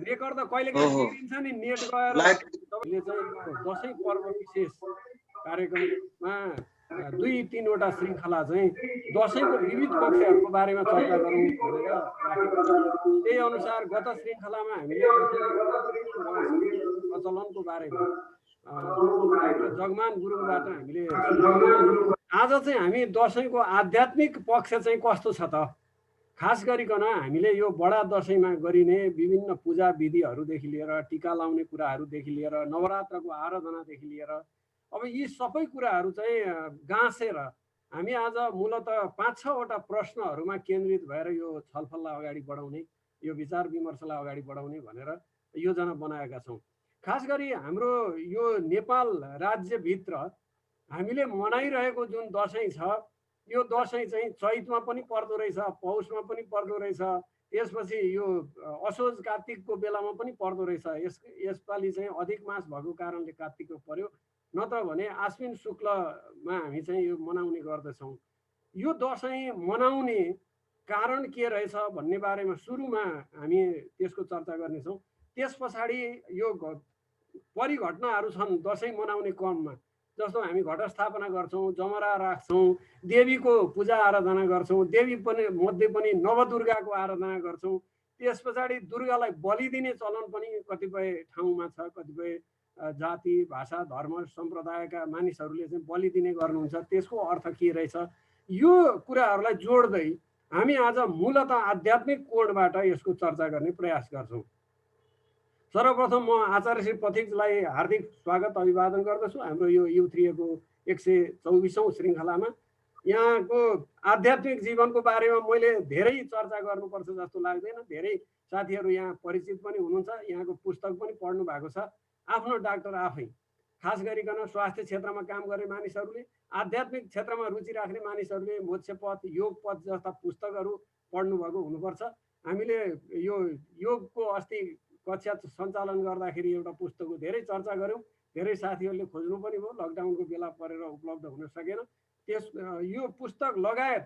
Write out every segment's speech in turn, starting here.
Record त कहिलेकाहीँ बिग्रिन्छ नि, नेट गएर तपाईँले चाहिँ यो दसैँ पर्व विशेष कार्यक्रममा 2-3वटा श्रृङ्खला चाहिँ दसैँको विविध पक्षहरूको बारेमा चर्चा गरौँ भनेर राखेको छ। त्यही अनुसार गत श्रृङ्खलामा हामीले प्रचलनको बारेमा डाक्टर जगमान गुरुङबाट हामीले सुन्यौँ। आज चाहिँ हामी दसैँको आध्यात्मिक पक्ष चाहिँ कस्तो छ त, खास गरिकन हामीले यो बडा दसैँमा गरिने विभिन्न पूजा विधिहरूदेखि लिएर टिका लाउने कुराहरूदेखि लिएर नवरात्रको आराधनादेखि लिएर अब यी सबै कुराहरू चाहिँ गाँसेर हामी आज मूलत 5-6वटा प्रश्नहरूमा केन्द्रित भएर यो छलफललाई अगाडि बढाउने, यो विचार विमर्शलाई अगाडि बढाउने भनेर योजना बनाएका छौँ। खास गरी हाम्रो यो नेपाल राज्यभित्र हामीले मनाइरहेको जुन दसैँ छ, यो दसैँ चाहिँ चैतमा पनि पर्दो रहेछ, पौषमा पनि पर्दो रहेछ, त्यसपछि यो असोज कार्तिकको बेलामा पनि पर्दो रहेछ। यसपालि चाहिँ अधिक मास भएको कारणले कार्तिकको पर्यो, नत्र भने आश्विन शुक्लमा हामी चाहिँ यो मनाउने गर्दछौँ। यो दसैँ मनाउने कारण के रहेछ भन्ने बारेमा सुरुमा हामी त्यसको चर्चा गर्नेछौँ। त्यस पछाडि यो परिघटनाहरू छन् दसैँ मनाउने क्रममा, जस्तो हामी घटस्थापना गर्छौँ, जमरा राख्छौँ, देवीको पूजा आराधना गर्छौँ, देवी पनि मध्ये पनि नवदुर्गाको आराधना गर्छौँ। त्यस पछाडि दुर्गालाई बलि दिने चलन पनि कतिपय ठाउँमा छ, कतिपय जाति भाषा धर्म सम्प्रदायका मानिसहरूले चाहिँ बलि दिने गर्नुहुन्छ। त्यसको अर्थ के रहेछ, यो कुराहरूलाई जोड्दै हामी आज मूलतः आध्यात्मिक कोणबाट यसको चर्चा गर्ने प्रयास गर्छौँ। सर्वप्रथम म आचार्य श्री पथिकलाई हार्दिक स्वागत अभिवादन गर्दछु हाम्रो यो U3A को 124औं श्रृङ्खलामा। यहाँको आध्यात्मिक जीवनको बारेमा मैले धेरै चर्चा गर्नुपर्छ जस्तो लाग्दैन। धेरै साथीहरू यहाँ परिचित पनि हुनुहुन्छ, यहाँको पुस्तक पनि पढ्नु भएको छ। आफ्नो डाक्टर आफै, खास गरिकन स्वास्थ्य क्षेत्रमा काम गर्ने मानिसहरूले, आध्यात्मिक क्षेत्रमा रुचि राख्ने मानिसहरूले मोक्ष पथ, योग पथ जस्ता पुस्तकहरू पढ्नुभएको हुनुपर्छ। हामीले यो योगको अस्ति कक्षा सञ्चालन गर्दाखेरि एउटा पुस्तकको धेरै चर्चा गऱ्यौँ, धेरै साथीहरूले खोज्नु पनि भयो, लकडाउनको बेला परेर उपलब्ध हुन सकेन। यो पुस्तक लगायत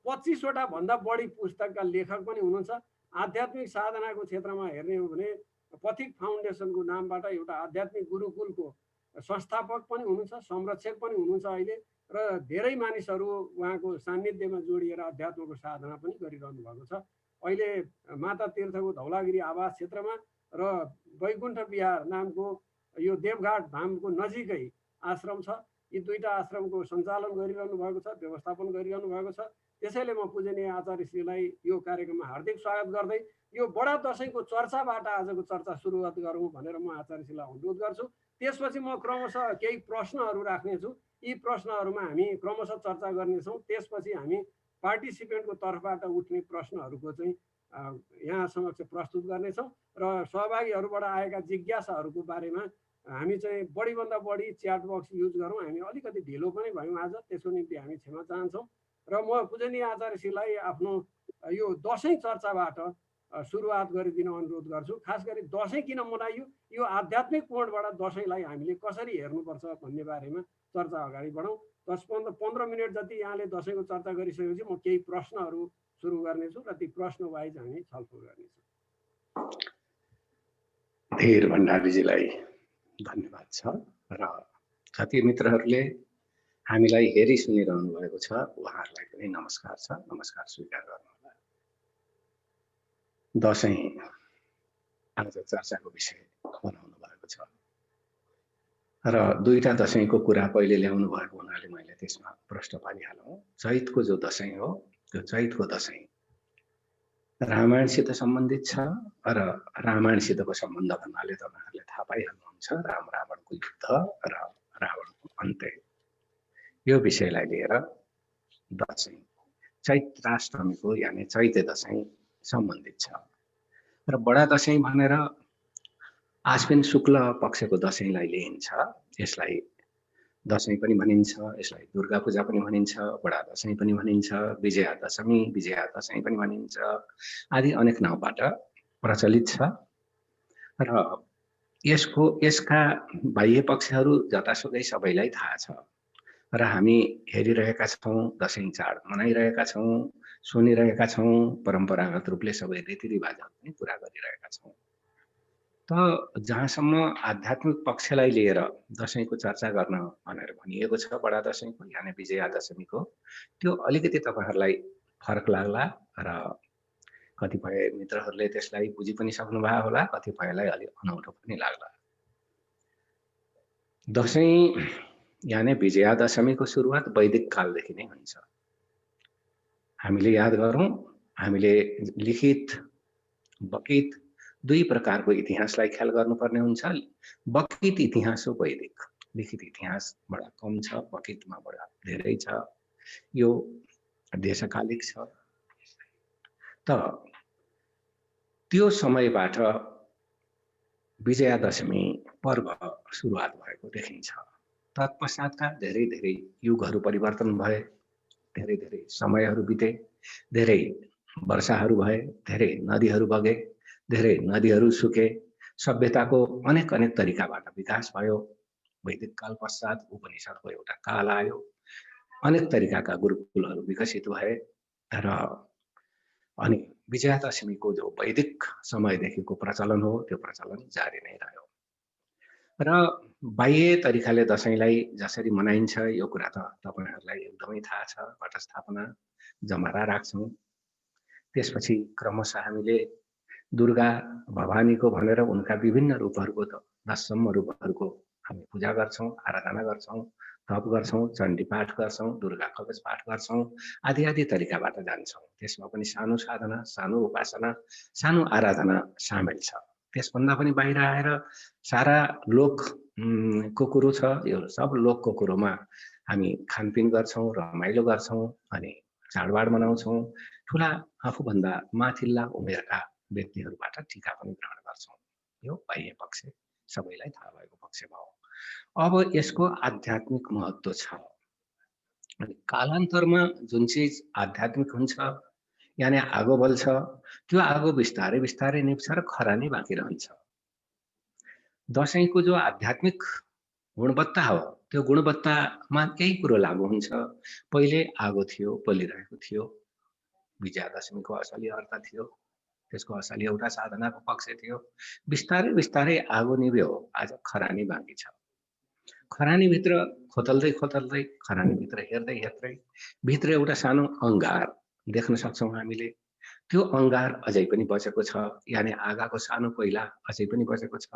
25वटा भन्दा बढी पुस्तकका लेखक पनि हुनुहुन्छ। आध्यात्मिक साधनाको क्षेत्रमा हेर्ने हो भने पथिक फाउन्डेसनको नामबाट एउटा आध्यात्मिक गुरुकुलको संस्थापक पनि हुनुहुन्छ, संरक्षक पनि हुनुहुन्छ अहिले, र धेरै मानिसहरू उहाँको सान्निध्यमा जोडिएर अध्यात्मको साधना पनि गरिरहनु भएको छ। अहिले माता तीर्थको धौलागिरी आवास क्षेत्रमा र वैकुण्ठ विहार नामको यो देवघाट धामको नजिकै आश्रम छ। यी दुईटा आश्रमको सञ्चालन गरिरहनु भएको छ, व्यवस्थापन गरिरहनु भएको छ। त्यसैले म पूजनीय आचार्यश्रीलाई यो कार्यक्रममा हार्दिक स्वागत गर्दै यो बडा दसैँको चर्चाबाट आजको चर्चा सुरुवात गरौँ भनेर म आचार्यश्रीलाई अनुरोध गर्छु। त्यसपछि म क्रमशः केही प्रश्नहरू राख्नेछु, यी प्रश्नहरूमा हामी क्रमशः चर्चा गर्नेछौँ। त्यसपछि हामी पार्टिसिपेन्टको तर्फबाट उठ्ने प्रश्नहरूको चाहिँ यहाँ समक्ष प्रस्तुत गर्नेछौँ र सहभागीहरूबाट आएका जिज्ञासाहरूको बारेमा हामी चाहिँ बढीभन्दा बढी च्याट बक्स युज गरौँ। हामी अलिकति ढिलो पनि भयौँ आज, त्यसको निम्ति हामी क्षमा चाहन्छौँ। र म पूजनीय आचार्यश्रीलाई आफ्नो यो दसैँ चर्चाबाट सुरुवात गरिदिन अनुरोध गर्छु। खास गरी दसैँ किन मनाइयो, यो आध्यात्मिक कोणबाट दसैँलाई हामीले कसरी हेर्नुपर्छ भन्ने बारेमा चर्चा अगाडि बढौँ। 10-15 मिनट जति यहाँले दसैँको चर्चा गरिसकेपछि म केही प्रश्नहरू सुरु गर्नेछु र ती प्रश्न वाइज हामी छलफल गर्नेछौँ। धीर भण्डारीजीलाई धन्यवाद छ र साथी मित्रहरूले हामीलाई हेरी सुनिरहनु भएको छ, उहाँहरूलाई पनि नमस्कार छ, नमस्कार स्वीकार गर्नुहोला। दसैँ आज चर्चाको विषय बनाउनु भएको छ र दुईटा दसैँको कुरा पहिले ल्याउनु भएको हुनाले मैले त्यसमा प्रश्न पारिहालौँ। चैतको जो दसैँ हो, त्यो चैतको दसैँ रामायणसित सम्बन्धित छ र रामायणसितको सम्बन्ध भन्नाले तपाईँहरूले थाहा पाइहाल्नुहुन्छ, राम रावणको युद्ध र रावणको अन्त्य, यो विषयलाई लिएर दसैँ चैत्राष्टमीको यानि चैते दसैँ सम्बन्धित छ। र बडा दसैँ भनेर आश्विन शुक्ल पक्षको दसैँलाई लिइन्छ। यसलाई दसैँ पनि भनिन्छ, यसलाई दुर्गा पूजा पनि भनिन्छ, बडा दसैँ पनि भनिन्छ, विजया दशमी, विजया दसैँ पनि भनिन्छ, आदि अनेक नामबाट प्रचलित छ। र यसका बाह्य पक्षहरू जतासुकै सबैलाई थाहा छ र हामी हेरिरहेका छौँ, दसैँ चाड मनाइरहेका छौँ, सुनिरहेका छौँ, परम्परागत रूपले सबै रीतिरिवाजहरू पनि पुरा गरिरहेका छौँ। त जहाँसम्म आध्यात्मिक पक्षलाई लिएर दसैँको चर्चा गर्न भनेर भनिएको छ बडा दसैँको यानि विजया दशमीको, त्यो अलिकति तपाईँहरूलाई फरक लाग्ला र कतिपय मित्रहरूले त्यसलाई बुझी पनि सक्नुभयो होला, कतिपयलाई अलि अनौठो पनि लाग्ला। दसैँ यानि विजया दशमीको सुरुवात वैदिक कालदेखि नै हुन्छ। हामीले याद गरौँ, हामीले लिखित बकित दुई प्रकारको इतिहासलाई ख्याल गर्नुपर्ने हुन्छ। बकित इतिहास हो वैदिक, लिखित इतिहास बडा कम छ, बकितमा बडा धेरै छ, यो देशकालिक छ। त त्यो समयबाट विजया दशमी पर्व सुरुवात भएको देखिन्छ। तत्पश्चातका धेरै धेरै युगहरू परिवर्तन भए, धेरै धेरै समयहरू बिते, धेरै वर्षाहरू भए, धेरै नदीहरू बगे, धेरै नदीहरू सुके, सभ्यताको अनेक अनेक तरिकाबाट विकास भयो। वैदिक काल पश्चात उपनिषदको एउटा काल आयो, अनेक तरिकाका गुरुकुलहरू विकसित भए र अनि विजया दशमीको जो वैदिक समयदेखिको प्रचलन हो त्यो प्रचलन जारी नै रह्यो। र बाह्य तरिकाले दसैँलाई जसरी मनाइन्छ यो कुरा त तपाईहरुलाई एकदमै थाहा छ। घटस्थापना, जमरा राख्छौं, त्यसपछि क्रमशः हामीले दुर्गा भवानीको भनेर उनका विभिन्न रूपहरूको 10सम्म रूपहरूको हामी पूजा गर्छौं, आराधना गर्छौं, तप गर्छौं, चण्डी पाठ गर्छौं, दुर्गा कवच पाठ गर्छौं, आदि आदि तरिकाबाट जान्छौं। त्यसमा पनि सानो साधना, सानो उपासना, सानो आराधना सामेल छ। त्यसभन्दा पनि बाहिर आएर सारा लोक को कुरो छ, यो सब लोकको कुरोमा हामी खानपिन गर्छौं, रमाइलो गर्छौं अनि चाडबाड मनाउँछौं। ठूला आफूभन्दा माथिल्ला उमेरका व्यक्तिहरूबाट टीका पनि ग्रहण गर्छौं। यो बाह्य पक्ष, सबैलाई थाहा भएको पक्ष भयो। अब यसको आध्यात्मिक महत्व छ। अनि कालान्तरमा जुन चीज आध्यात्मिक हुन्छ यानी आगो बल्छ, त्यो आगो बिस्तारै बिस्तारै निप्छ र खरानी बाँकी रहन्छ। दशैंको जो आध्यात्मिक गुणवत्ता हो त्यो गुणवत्तामा केही कुरो लागू हुन्छ। पहिले आगो थियो, बलिरहेको थियो, विजया दशमीको असली अर्थ थियो, त्यसको असली एउटा साधनाको पक्ष थियो। बिस्तारै बिस्तारै आगो निभ्यो, आज खरानी बाँकी छ। खरानी भित्र खोतल्दै खोतल्दै, खरानी भित्र हेर्दै हेर्दै भित्र एउटा सानो अंगार देख्न सक्छौं हामीले। त्यो अंगार अझै पनि बचेको छ, यानी आगाको सानो कोइला अझै पनि बचेको छ।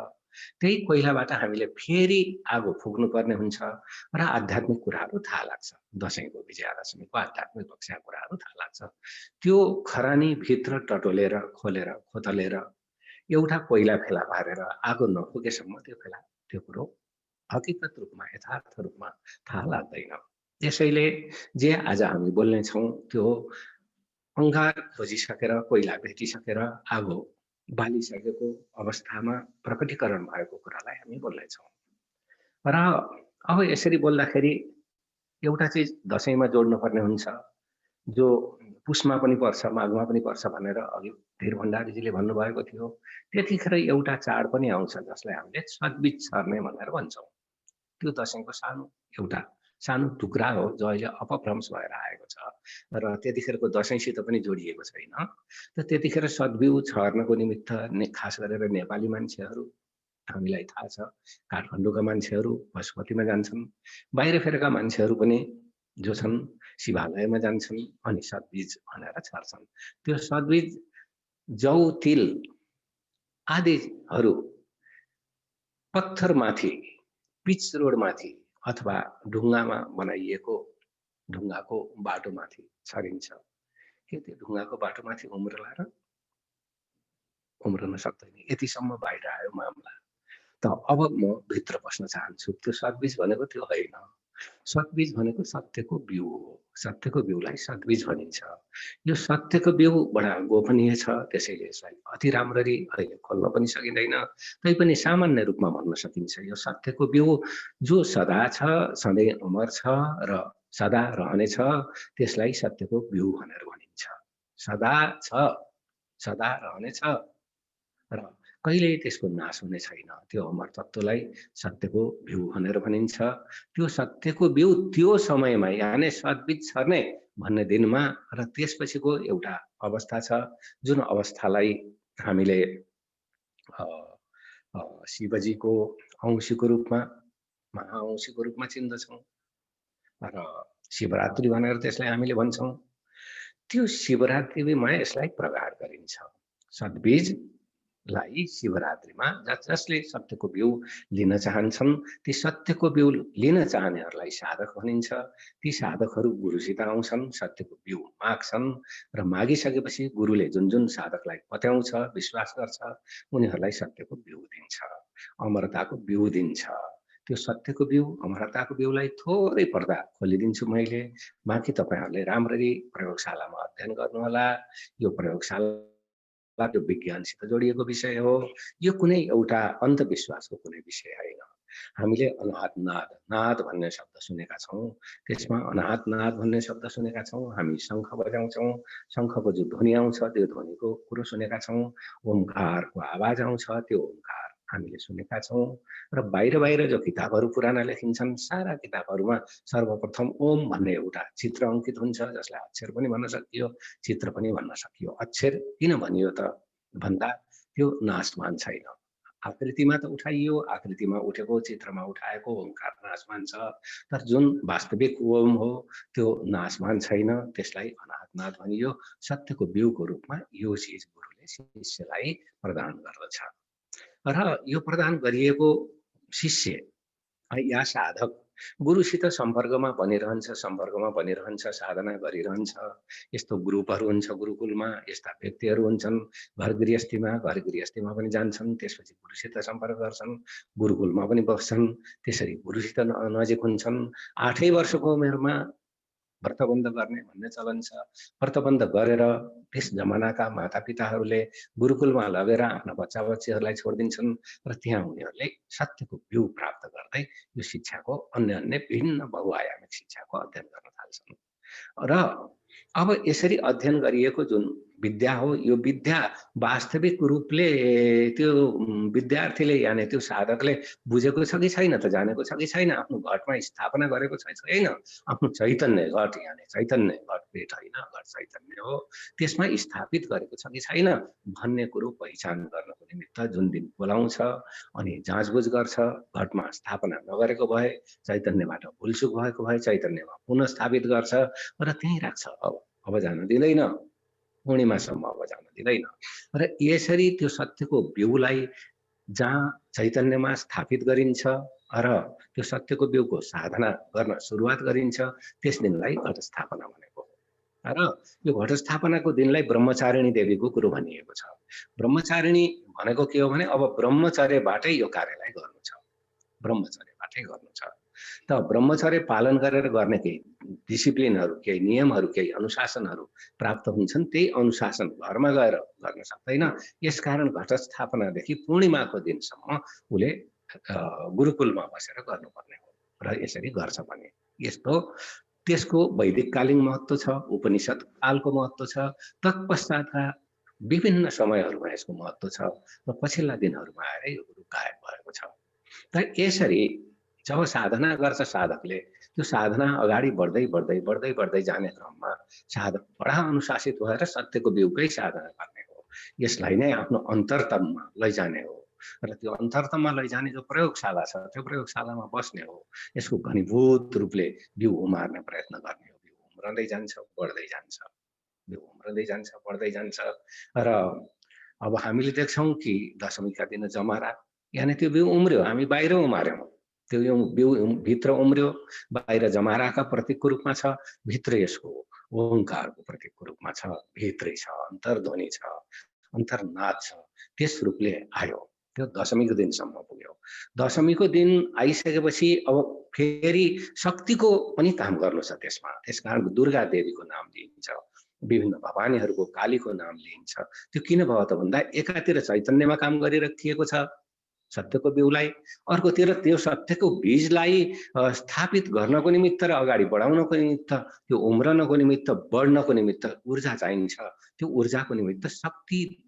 त्यही कोइलाबाट हामीले फेरि आगो फुक्नु पर्ने हुन्छ र आध्यात्मिक कुराहरू थाहा लाग्छ। दशैंको विजया दशमीको आध्यात्मिक पक्षका कुराहरू थाहा लाग्छ। त्यो खरानी भित्र टटोलेर, खोलेर, खोतलेर एउटा कोइला फेला पारेर आगो नफुकेसम्म त्यो कुरो हकीकत रूपमा, यथार्थ रूपमा थाहा लाग्दैन। त्यसैले जे आज हामी बोल्ने छौं त्यो अंगार खोजिसकेर, कोइला भेटिसकेर, आगो बालिसकेको अवस्थामा प्रकटीकरण भएको कुरालाई हामी बोल्नेछौं। र अब यसरी बोल्दाखेरि एउटा चीज दशैंमा जोड्नु पर्ने हुन्छ, जो पुसमा पनि पर्छ, माघमा पनि पर्छ भनेर अघि धीर भण्डारीजीले भन्नुभएको थियो। त्यतिखेर एउटा चाड पनि आउँछ जसलाई हामीले सतबीज सर्ने भनेर भन्छौं। त्यो दशैंको एउटा सानो टुक्रा हो जो अहिले अपभ्रंश भएर आएको छ र त्यतिखेरको दशैंसित पनि जोडिएको छैन। त त्यतिखेर सद्बिउ छर्नको निमित्त खास गरेर नेपाली मान्छेहरू, हामीलाई थाहा छ, काठमाडौँका मान्छेहरू पशुपतिमा जान्छन्, बाहिर फेरका मान्छेहरू पनि जो छन् शिवालयमा जान्छन् अनि सद्बीज भनेर छर्छन्। त्यो सद्बीज जौ, तिल आदिहरू पत्थरमाथि, पिच रोडमाथि अथवा ढुङ्गामा बनाइएको ढुङ्गाको बाटोमाथि छरिन्छ। के त्यो ढुङ्गाको बाटोमाथि उम्रला र उम्रन सक्दैन, यतिसम्म बाहिर आयो मामला। त अब म भित्र पस्न चाहन्छु। त्यो सद्बीज भनेको त्यो होइन। सद्बीज भनेको सत्यको बिउ हो। सत्यको बिउलाई सद्बीज भनिन्छ। यो सत्यको बिउ बडा गोपनीय छ, त्यसैले यसलाई अति राम्ररी अहिले खोल्न पनि सकिँदैन, तैपनि सामान्य रूपमा भन्न सकिन्छ। यो सत्यको बिउ जो सदा छ, सधैँ अमर छ र सदा रहनेछ, त्यसलाई सत्यको बिउ भनेर भनिन्छ। सदा छ, सदा रहनेछ र कहिले त्यसको नाश हुने छैन। त्यो अमर तत्त्वलाई सत्यको बिउ भनेर भनिन्छ। त्यो सत्यको बिउ त्यो समयमा यानी सद्बीज छर्ने भन्ने दिनमा र त्यसपछिको एउटा अवस्था छ, जुन अवस्थालाई हामीले शिवजीको अंशको रूपमा, महाअंशको रूपमा चिन्दछौँ र शिवरात्रि भनेर त्यसलाई हामीले भन्छौँ। त्यो शिवरात्रिमा यसलाई प्रगाड गरिन्छ। सद्बीजलाई शिवरात्रिमा जसले सत्यको बिउ लिन चाहन्छन्, ती सत्यको बिउ लिन चाहनेहरूलाई साधक भनिन्छ। ती साधकहरू गुरुसित आउँछन्, सत्यको बिउ माग्छन् र मागिसकेपछि गुरुले जुन जुन साधकलाई पत्याउँछ, विश्वास गर्छ, उनीहरूलाई सत्यको बिउ दिन्छ, अमरताको बिउ दिन्छ। त्यो सत्यको बिउ, अमरताको बिउलाई थोरै पर्दा खोलिदिन्छु मैले। बाँकी तपाईँहरूले राम्ररी प्रयोगशालामा अध्ययन गर्नुहोला। यो प्रयोगशाला त्यो विज्ञानसित जोडिएको विषय हो। यो कुनै एउटा अन्धविश्वासको कुनै विषय होइन। हामीले अनाहत नाद, नाद भन्ने शब्द सुनेका छौँ, त्यसमा अनाहत नाद भन्ने शब्द सुनेका छौँ। हामी शङ्ख बजाउँछौँ, शङ्खको जो ध्वनि आउँछ त्यो ध्वनिको कुरो सुनेका छौँ। ओमकारको आवाज आउँछ, त्यो ओमकार हामीले सुनेका छौँ। र बाहिर बाहिर जो किताबहरू पुराना लेखिन्छन्, सारा किताबहरूमा सर्वप्रथम ओम भन्ने एउटा चित्र अङ्कित हुन्छ, जसलाई अक्षर पनि भन्न सकियो, चित्र पनि भन्न सकियो। अक्षर किन भनियो त भन्दा त्यो नाशमान छैन। आकृतिमा त उठाइयो, आकृतिमा उठेको, चित्रमा उठाएको ओमकार नाशमान छ, तर जुन वास्तविक ओम हो त्यो नाशमान छैन। त्यसलाई अनाहतनाद भनियो। सत्यको बिउको रूपमा यो चिज गुरुले शिष्यलाई प्रदान गर्दछ र यो प्रदान गरिएको शिष्य या साधक गुरुसित सम्पर्कमा बनिरहन्छ, साधना गरिरहन्छ। यस्तो ग्रुपहरू हुन्छ गुरुकुलमा, यस्ता व्यक्तिहरू हुन्छन् घर गृहस्थीमा पनि जान्छन्, त्यसपछि गुरुसित सम्पर्क गर्छन्, गुरुकुलमा पनि बस्छन्, त्यसरी गुरुसित नजिक हुन्छन्। 8 वर्षको उमेरमा व्रतबन्ध गर्ने भन्ने चलन छ। व्रतबन्ध गरेर त्यस जमानाका मातापिताहरूले गुरुकुलमा लगेर आफ्ना बच्चा-बच्चीहरूलाई छोडिदिन्छन् र त्यहाँ उनीहरूले सत्यको बिउ प्राप्त गर्दै यो शिक्षाको अन्य भिन्न बहुआयामिक शिक्षाको अध्ययन गर्न थाल्छन्। र अब यसरी अध्ययन गरिएको जुन विद्या हो, यो विद्या वास्तविक रूपले त्यो विद्यार्थीले यानि त्यो साधकले बुझेको छ कि छैन त, जानेको छ कि छैन, आफ्नो घटमा स्थापना गरेको छ कि छैन, आफ्नो चैतन्य घट यानि चैतन्य घट पेट होइन, घट चैतन्य हो, त्यसमा स्थापित गरेको छ कि छैन भन्ने कुरो पहिचान गर्नको निमित्त जुन दिन बोलाउँछ अनि जाँचबुझ गर्छ, घटमा स्थापना नगरेको भए, चैतन्यबाट भुलचुक भएको भए चैतन्यमा पुनः स्थापित गर्छ र त्यहीँ राख्छ। अब जान दिँदैन, पूर्णिमासम्म अब जान दिँदैन। र यसरी त्यो सत्यको बिउलाई जहाँ चैतन्यमा स्थापित गरिन्छ र त्यो सत्यको बिउको साधना गर्न सुरुवात गरिन्छ, त्यस दिनलाई घटस्थापना भनेको हो। र यो घटस्थापनाको दिनलाई ब्रह्मचारिणी देवीको कुरो भनिएको छ। ब्रह्मचारिणी भनेको के हो भने अब ब्रह्मचर्यबाटै यो कार्यलाई गर्नु छ, ब्रह्मचर्यबाटै गर्नु छ। त ब्रह्मचर्य पालन गरेर गर्ने केही डिसिप्लिनहरू, केही नियमहरू, केही अनुशासनहरू प्राप्त हुन्छन्, त्यही अनुशासन घरमा गएर गर्न सक्दैन। यसकारण घटस्थापनादेखि पूर्णिमाको दिनसम्म उसले गुरुकुलमा बसेर गर्नुपर्ने हो र यसरी गर्छ भने यस्तो त्यसको वैदिककालीन महत्त्व छ, उपनिषद कालको महत्त्व छ, तत्पश्चातका विभिन्न समयहरूमा यसको महत्त्व छ र पछिल्ला दिनहरूमा आएर यो कुरो गायब भएको छ। त यसरी जब साधना गर्छ साधकले, त्यो साधना अगाडि बढ्दै जाने क्रममा साधक बडा अनुशासित भएर सत्यको बिउकै साधना गर्ने हो। यसलाई नै आफ्नो अन्तरतममा लैजाने हो र त्यो अन्तरतममा लैजाने जो प्रयोगशाला छ, त्यो प्रयोगशालामा बस्ने हो। यसको घनीभूत रूपले बिउ उमार्ने प्रयत्न गर्ने हो। बिउ उम्रँदै जान्छ, बढ्दै जान्छ, बिउ उम्रँदै जान्छ, बढ्दै जान्छ। र अब हामीले देख्छौँ कि दशमीका दिन जमारा यानि त्यो बिउ उम्र्यो, हामी बाहिर उमार्यौँ, त्यो बिउ भित्र उम्र्यो, बाहिर जमाराका प्रतीकको रूपमा छ, भित्र यसको ओंकारको प्रतीकको रूपमा छ, भित्रै छ, अन्तर्ध्वनि छ, अन्तर्नाद छ, त्यस रूपले आयो। त्यो दशमीको दिनसम्म पुग्यो। दशमीको दिन आइसकेपछि अब फेरि शक्तिको पनि काम गर्नु छ त्यसमा। त्यसकारण दुर्गा देवीको नाम लिइन्छ, विभिन्न भवानीहरूको, कालीको नाम लिइन्छ। त्यो किन भयो त भन्दा एकातिर चैतन्यमा काम गरिराखिएको छ सत्यको बिउलाई, अर्कोतिर त्यो सत्यको बीजलाई स्थापित गर्नको निमित्त र अगाडि बढाउनको निमित्त, त्यो उम्रनको निमित्त, बढ्नको निमित्त ऊर्जा चाहिन्छ। त्यो ऊर्जाको निमित्त शक्ति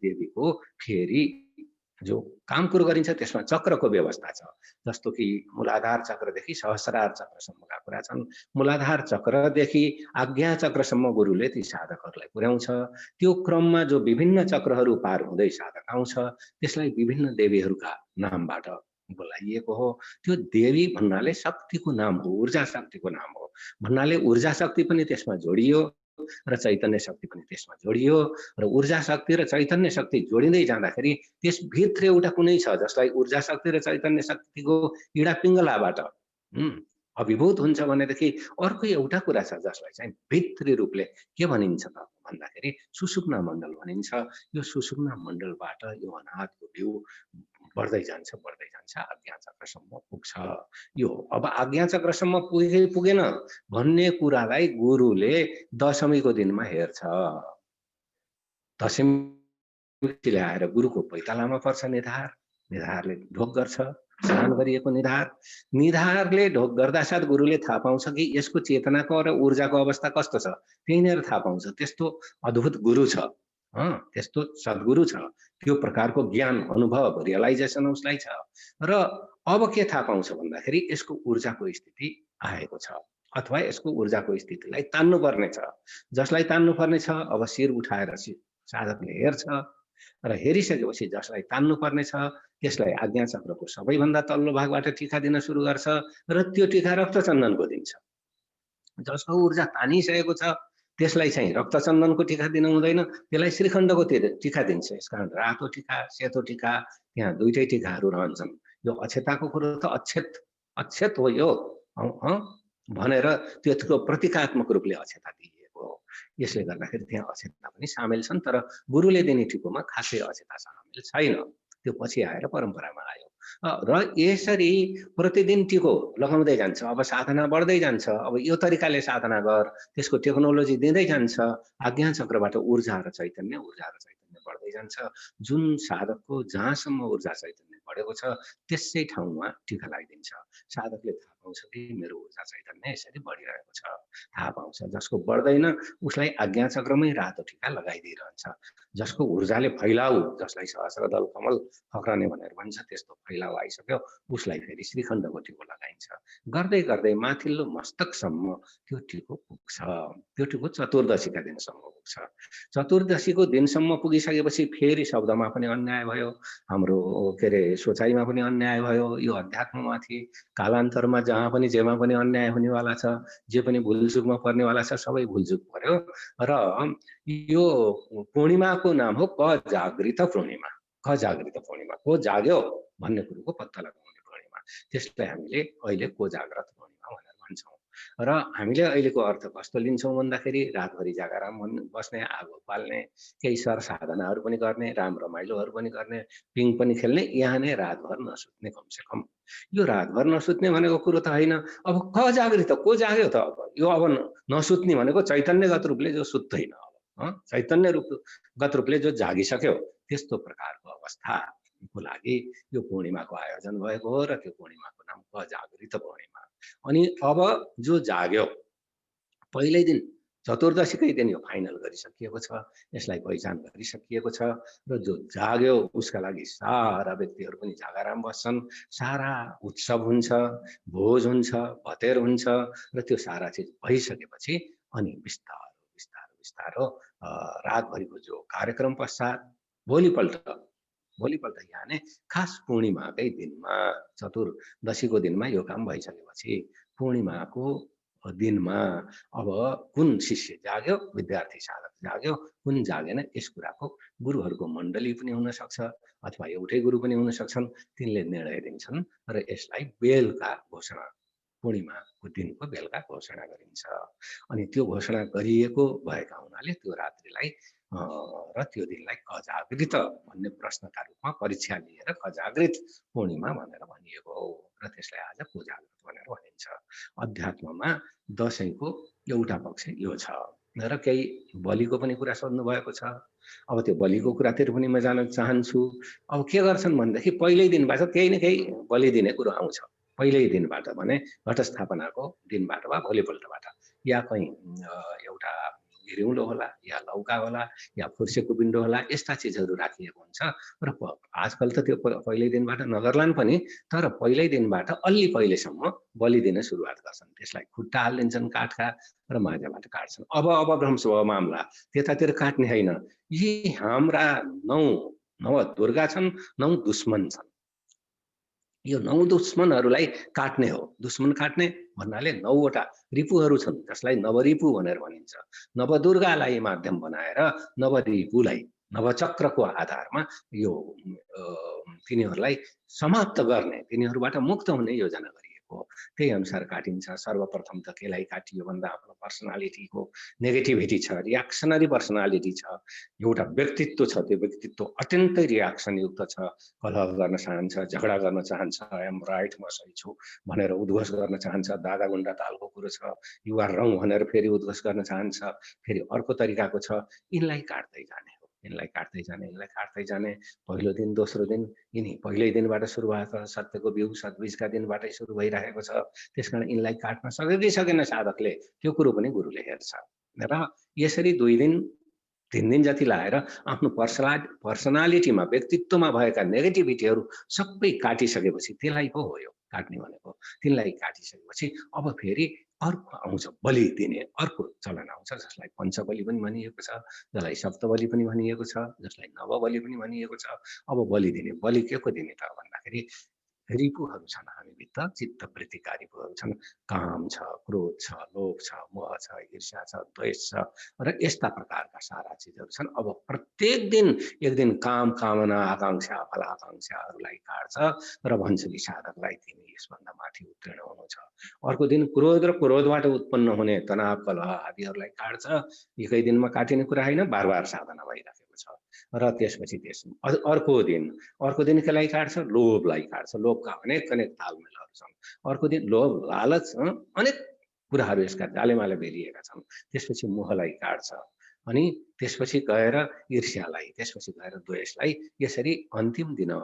देवीको फेरि जो काम कुरो गरिन्छ त्यसमा चक्रको व्यवस्था छ। जस्तो कि मूलाधार चक्रदेखि सहस्रार चक्रसम्मका कुरा छन्। मूलाधार चक्रदेखि आज्ञा चक्रसम्म गुरुले ती साधकहरूलाई पुर्याउँछ। त्यो क्रममा जो विभिन्न चक्रहरू पार हुँदै साधक आउँछ त्यसलाई विभिन्न देवीहरूका नामबाट बोलाइएको हो। त्यो देवी भन्नाले शक्तिको नाम हो, ऊर्जा शक्तिको नाम हो भन्नाले ऊर्जा शक्ति पनि त्यसमा जोडियो र चैतन्य शक्ति पनि त्यसमा जोडियो र ऊर्जा शक्ति र चैतन्य शक्ति जोडिँदै जाँदाखेरि त्यसभित्र एउटा कुनै छ जसलाई ऊर्जा शक्ति र चैतन्य शक्तिको इडा पिङ्गलाबाट अभिभूत हुन्छ भनेदेखि अर्को एउटा कुरा छ जसलाई चाहिँ भित्री रूपले के भनिन्छ त भन्दाखेरि सुषुप्ना मण्डल भनिन्छ। यो सुषुप्ना मण्डलबाट यो अनाहतको बिउ बढ्दै जान्छ आज्ञा चक्रसम्म पुग्छ। यो अब आज्ञा चक्रसम्म पुगेन भन्ने कुरालाई गुरुले दशमीको दिनमा हेर्छ। दशमी ल्याएर गुरुको पैतालामा पर्छ निधार, निधारले ढोक गर्छ, स्नान गरिएको निधारले ढोक गर्दा साथ गुरुले थाहा पाउँछ कि यसको चेतनाको र ऊर्जाको अवस्था कस्तो छ, त्यहीँनिर थाहा पाउँछ। त्यस्तो अद्भुत गुरु छ, त्यस्तो सद्गुरु छ, त्यो प्रकारको ज्ञान अनुभव रियलाइजेसन उसलाई छ। र अब के थाहा पाउँछ भन्दाखेरि यसको ऊर्जाको स्थिति आएको छ अथवा यसको ऊर्जाको स्थितिलाई तान्नु पर्ने छ। जसलाई तान्नु पर्ने छ अब शिर उठाएर साधकले हेर्छ र हेरिसकेपछि जसलाई तान्नु पर्ने छ त्यसलाई आज्ञा चक्रको सबैभन्दा तल्लो भागबाट टीका दिन सुरु गर्छ र त्यो टीका रक्तचन्दनको दिन्छ। जसको ऊर्जा तानिसकेको छ त्यसलाई चाहिँ रक्तचन्दनको टीका दिनु हुँदैन, त्यसलाई श्रीखण्डको टीका दिन्छ। यसकारण रातो टीका, सेतो टीका, त्यहाँ दुईटै टीकाहरू रहन्छन्। यो अक्षताको कुरो त अक्षत हो यो भनेर त्यसको प्रतीकात्मक रूपले अक्षता दिइएको हो। यसले गर्दाखेरि त्यहाँ अक्षता पनि सामेल छन्, तर गुरुले दिने टिकोमा खासै अक्षता सामेल छैन। त्यो पछि आएर परम्परामा आयो र यसरी प्रतिदिन टिको लगाउँदै जान्छ। अब साधना बढ्दै जान्छ। अब यो तरिकाले साधना गर, त्यसको टेक्नोलोजी दिँदै जान्छ। आज्ञा चक्रबाट ऊर्जा र चैतन्य बढ्दै जान्छ। जुन साधकको जहाँसम्म ऊर्जा चैतन्य बढेको छ त्यसै ठाउँमा टिका लगाइदिन्छ। साधकले थाहा पाउँछ कि मेरो ऊर्जा चैतन्य यसरी बढिरहेको छ, थाहा पाउँछ। जसको बढ्दैन उसलाई आज्ञा चक्रमै रातो टीका लगाइदिइरहन्छ। जसको ऊर्जाले फैलाउ, जसलाई सहस्रदल कमल फक्रने भनेर भन्छ, त्यस्तो फैलाउ आइसक्यो उसलाई फेरि श्रीखण्डको टिको लगाइन्छ। गर्दै गर्दै माथिल्लो मस्तकसम्म त्यो टिको पुग्छ। त्यो टिको चतुर्दशीका दिनसम्म पुग्छ। चतुर्दशीको दिनसम्म पुगिसकेपछि फेरि शब्दमा पनि अन्याय भयो, हाम्रो के अरे सोचाइमा पनि अन्याय भयो। यो अध्यात्ममाथि कालान्तरमा जहाँ पनि जेमा पनि अन्याय हुनेवाला छ, जे पनि भुलचुकमा पर्नेवाला छ, सबै भुलचुक पर्यो। र यो पूर्णिमाको नाम हो कजागृत पूर्णिमा। कजागृत पूर्णिमा, को जाग्यो भन्ने कुरोको पत्ता लगाउने पूर्णिमा। त्यसलाई हामीले अहिले कोजाग्रत पूर्णिमा भनेर भन्छौँ। र हामीले अहिलेको अर्थ कस्तो लिन्छौँ भन्दाखेरि रातभरि जागराम बस्ने, आगो बाल्ने, केही सर साधनाहरू पनि गर्ने, राम रमाइलोहरू पनि गर्ने, पिङ पनि खेल्ने, यहाँ नै रातभर नसुत्ने कमसेकम। यो रातभर नसुत्ने भनेको कुरो त होइन। अब कजागृत, को जाग्यो त? अब यो अब नसुत्ने भनेको चैतन्यगत रूपले जो सुत्दैन, चैतन्य रूपगत रूपले जो जागिसक्यो त्यस्तो प्रकारको अवस्थाको लागि यो पूर्णिमाको आयोजन भएको हो र त्यो पूर्णिमाको नाम कजागृत पूर्णिमा। अनि अब जो जाग्यो पहिल्यै दिन चतुर्दशीकै दिन यो फाइनल गरिसकिएको छ, यसलाई पहिचान गरिसकिएको छ र जो जाग्यो उसका लागि सारा व्यक्तिहरू पनि जागराम बस्छन्, सारा उत्सव हुन्छ, भोज हुन्छ, भतेर हुन्छ र त्यो सारा चिज भइसकेपछि अनि बिस्तारो रातभरिको जो कार्यक्रम पश्चात भोलिपल्ट यहाँ खास पूर्णिमाकै दिनमा, चतुर्दशीको दिनमा यो काम भइसकेपछि पूर्णिमाको दिनमा अब कुन शिष्य जाग्यो, विद्यार्थी साधक जाग्यो, कुन जागेन, यस कुराको गुरुहरूको मण्डली पनि हुन सक्छ अथवा एउटै गुरु पनि हुन सक्छन्। तिनले निर्णय दिन्छन् र यसलाई बेलुका घोषणा, पूर्णिमाको दिनको बेलुका घोषणा गरिन्छ। अनि त्यो घोषणा गरिएको भएका हुनाले त्यो रात्रिलाई र त्यो दिनलाई कजागृत भन्ने प्रश्नका रूपमा परीक्षा लिएर कजागृत पूर्णिमा भनेर भनिएको हो र त्यसलाई आज कोजागृत भनेर भनिन्छ। अध्यात्ममा दशैंको एउटा पक्ष यो छ र केही बलिको पनि कुरा सोध्नु भएको छ। अब त्यो बलिको कुरातिर पनि म जान चाहन्छु। अब के गर्छन् भनेदेखि पहिल्यै दिनबाट केही न केही बलि दिने कुरो आउँछ। पहिल्यै दिनबाट भने घटस्थापनाको दिनबाट वा भोलिपल्टबाट या कहीँ एउटा घिरिउँलो होला या लौका होला या फुर्सेको पिण्ड होला, यस्ता चिजहरू राखिएको हुन्छ। र आजकल त त्यो पहिल्यै दिनबाट नगर्लान् पनि, तर पहिल्यै दिनबाट अलि पहिलेसम्म बलि दिन सुरुवात गर्छन्। त्यसलाई खुट्टा हालिदिन्छन् काठका र माझाबाट काट्छन्। अब भ्रंश भयो मामला, त्यतातिर काट्ने होइन। यी हाम्रा 9 दुर्गा छन्, 9 दुश्मन छन्। यो 9 दुश्मनहरूलाई काट्ने हो। दुश्मन काट्ने भन्नाले 9 वटा रिपुहरू छन्, जसलाई नवरिपु भनेर भनिन्छ। नवदुर्गालाई माध्यम बनाएर नवरिपुलाई नवचक्रको आधारमा यो तिनीहरूलाई समाप्त गर्ने, तिनीहरूबाट मुक्त हुने योजना गरिएको। त्यही अनुसार काटिन्छ। सर्वप्रथम त केलाई काटियो भन्दा आफ्नो पर्सनालिटीको नेगेटिभिटी छ, रियाक्सनरी पर्सनालिटी छ, एउटा व्यक्तित्व छ, त्यो व्यक्तित्व अत्यन्तै रियाक्सन युक्त छ, कलह गर्न चाहन्छ, झगडा गर्न चाहन्छ, आई एम राइट, म सही छु भनेर उद्घोष गर्न चाहन्छ, दादा गुण्डा तालको कुरो छ, यु आर रङ भनेर फेरि उद्घोष गर्न चाहन्छ, फेरि अर्को तरिकाको छ। यिनलाई काट्दै जाने हो, यिनलाई काट्दै जाने, यिनलाई काट्दै जाने। पहिलो दिन दोस्रो दिन यिनी पहिल्यै दिनबाट सुरु भएको सत्यको बिउ सद्बीजका दिनबाटै सुरु भइरहेको छ। त्यसकारण यिनलाई काट्न सक्यो कि सकेन साधकले, त्यो कुरो पनि गुरुले हेर्छ। र यसरी 2 दिन 3 दिन जति लाएर आफ्नो पर्सनालिटीमा व्यक्तित्वमा भएका नेगेटिभिटीहरू सबै काटिसकेपछि, त्यसलाई पो हो यो काट्ने भनेको। तिनलाई काटिसकेपछि अब फेरि अर्को आउँछ बलि दिने, अर्को चलन आउँछ, जसलाई पञ्चबलि पनि भनिएको छ, जसलाई सप्तबलि पनि भनिएको छ, जसलाई नवबलि पनि भनिएको छ। अब बलि दिने, बलि के को दिने त भन्दाखेरि रिपुहरू छन् हामीभित्र, चित्तवृत्तिका रिपुहरू छन्। काम छ, क्रोध छ, लोभ छ, मोह छ, ईर्ष्या छ, द्वेष छ र यस्ता प्रकारका सारा चिजहरू छन्। अब प्रत्येक दिन एक दिन काम, कामना, आकांक्षा, फलाकांक्षाहरूलाई काट्छ र भन्छ कि साधकलाई तिमी यसभन्दा माथि उत्तीर्ण हुनु छ। अर्को दिन क्रोध र क्रोधबाट उत्पन्न हुने तनाव, कलह आदिहरूलाई काट्छ। एकै दिनमा काटिने कुरा होइन, बार साधना भइरहेको छ। र त्यसपछि अर्को दिन केलाई काट्छ? लोभलाई काट्छ। लोभका अनेक तालमेलहरू छन्। अर्को दिन लोभ, लालच, अनेक कुराहरू यसका जालेमाले बेरिएका छन्। त्यसपछि मोहलाई काट्छ, अनि त्यसपछि गएर ईर्ष्यालाई, त्यसपछि गएर द्वेषलाई। यसरी अन्तिम दिन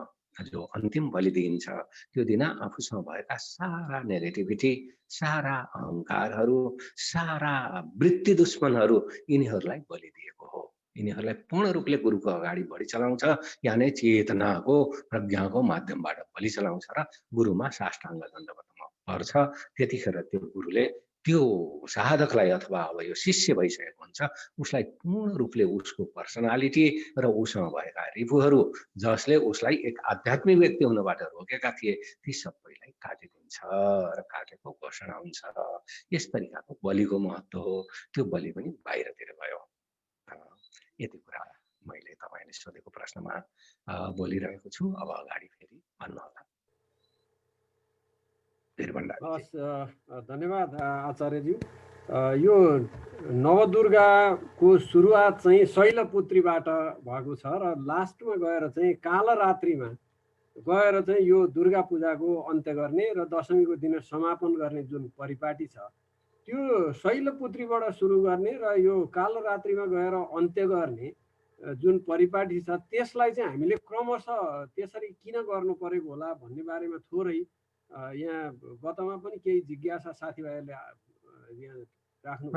जो अन्तिम बलि दिइन्छ, त्यो दिन आफूसँग भएका सारा नेगेटिभिटी, सारा अहङ्कारहरू, सारा वृत्ति दुश्मनहरू, यिनीहरूलाई बलि दिएको हो। यिनीहरूलाई पूर्ण रूपले गुरुको अगाडि बलि चलाउँछ, यानि चेतनाको, प्रज्ञाको माध्यमबाट बलि चलाउँछ र गुरुमा साष्टाङ्ग दण्डवतमा पर्छ। त्यतिखेर त्यो गुरुले त्यो साधकलाई, अथवा अब यो शिष्य भइसकेको हुन्छ, उसलाई पूर्ण रूपले उसको पर्सनालिटी र उसँग भएका रिपुहरू, जसले उसलाई एक आध्यात्मिक व्यक्ति हुनबाट रोकेका थिए, ती सबैलाई काटिदिन्छ र काटेको घोषणा हुन्छ। यस तरिकाको बलिको महत्त्व हो। त्यो बलि पनि बाहिरतिर गयो। यति कुरा मैले तपाईँले सोधेको प्रश्नमा बोलिरहेको छु। अब अगाडि फेरि भन्नुहोला। हस्, धन्यवाद आचार्यज्यू। यो नवदुर्गाको सुरुवात चाहिँ शैलपुत्रीबाट भएको छ र लास्टमा गएर चाहिँ कालरात्रिमा गएर चाहिँ यो दुर्गा पूजाको अन्त्य गर्ने र दशमीको दिन समापन गर्ने जुन परिपाटी छ, त्यो शैलपुत्रीबाट सुरु गर्ने र यो कालरात्रिमा गएर अन्त्य गर्ने जुन परिपाटी छ, त्यसलाई चाहिँ हामीले क्रमशः त्यसरी किन गर्नु परेको होला भन्ने बारेमा थोरै यहाँ गतमा पनि केही जिज्ञासा साथीभाइहरूले यहाँ राख्नु।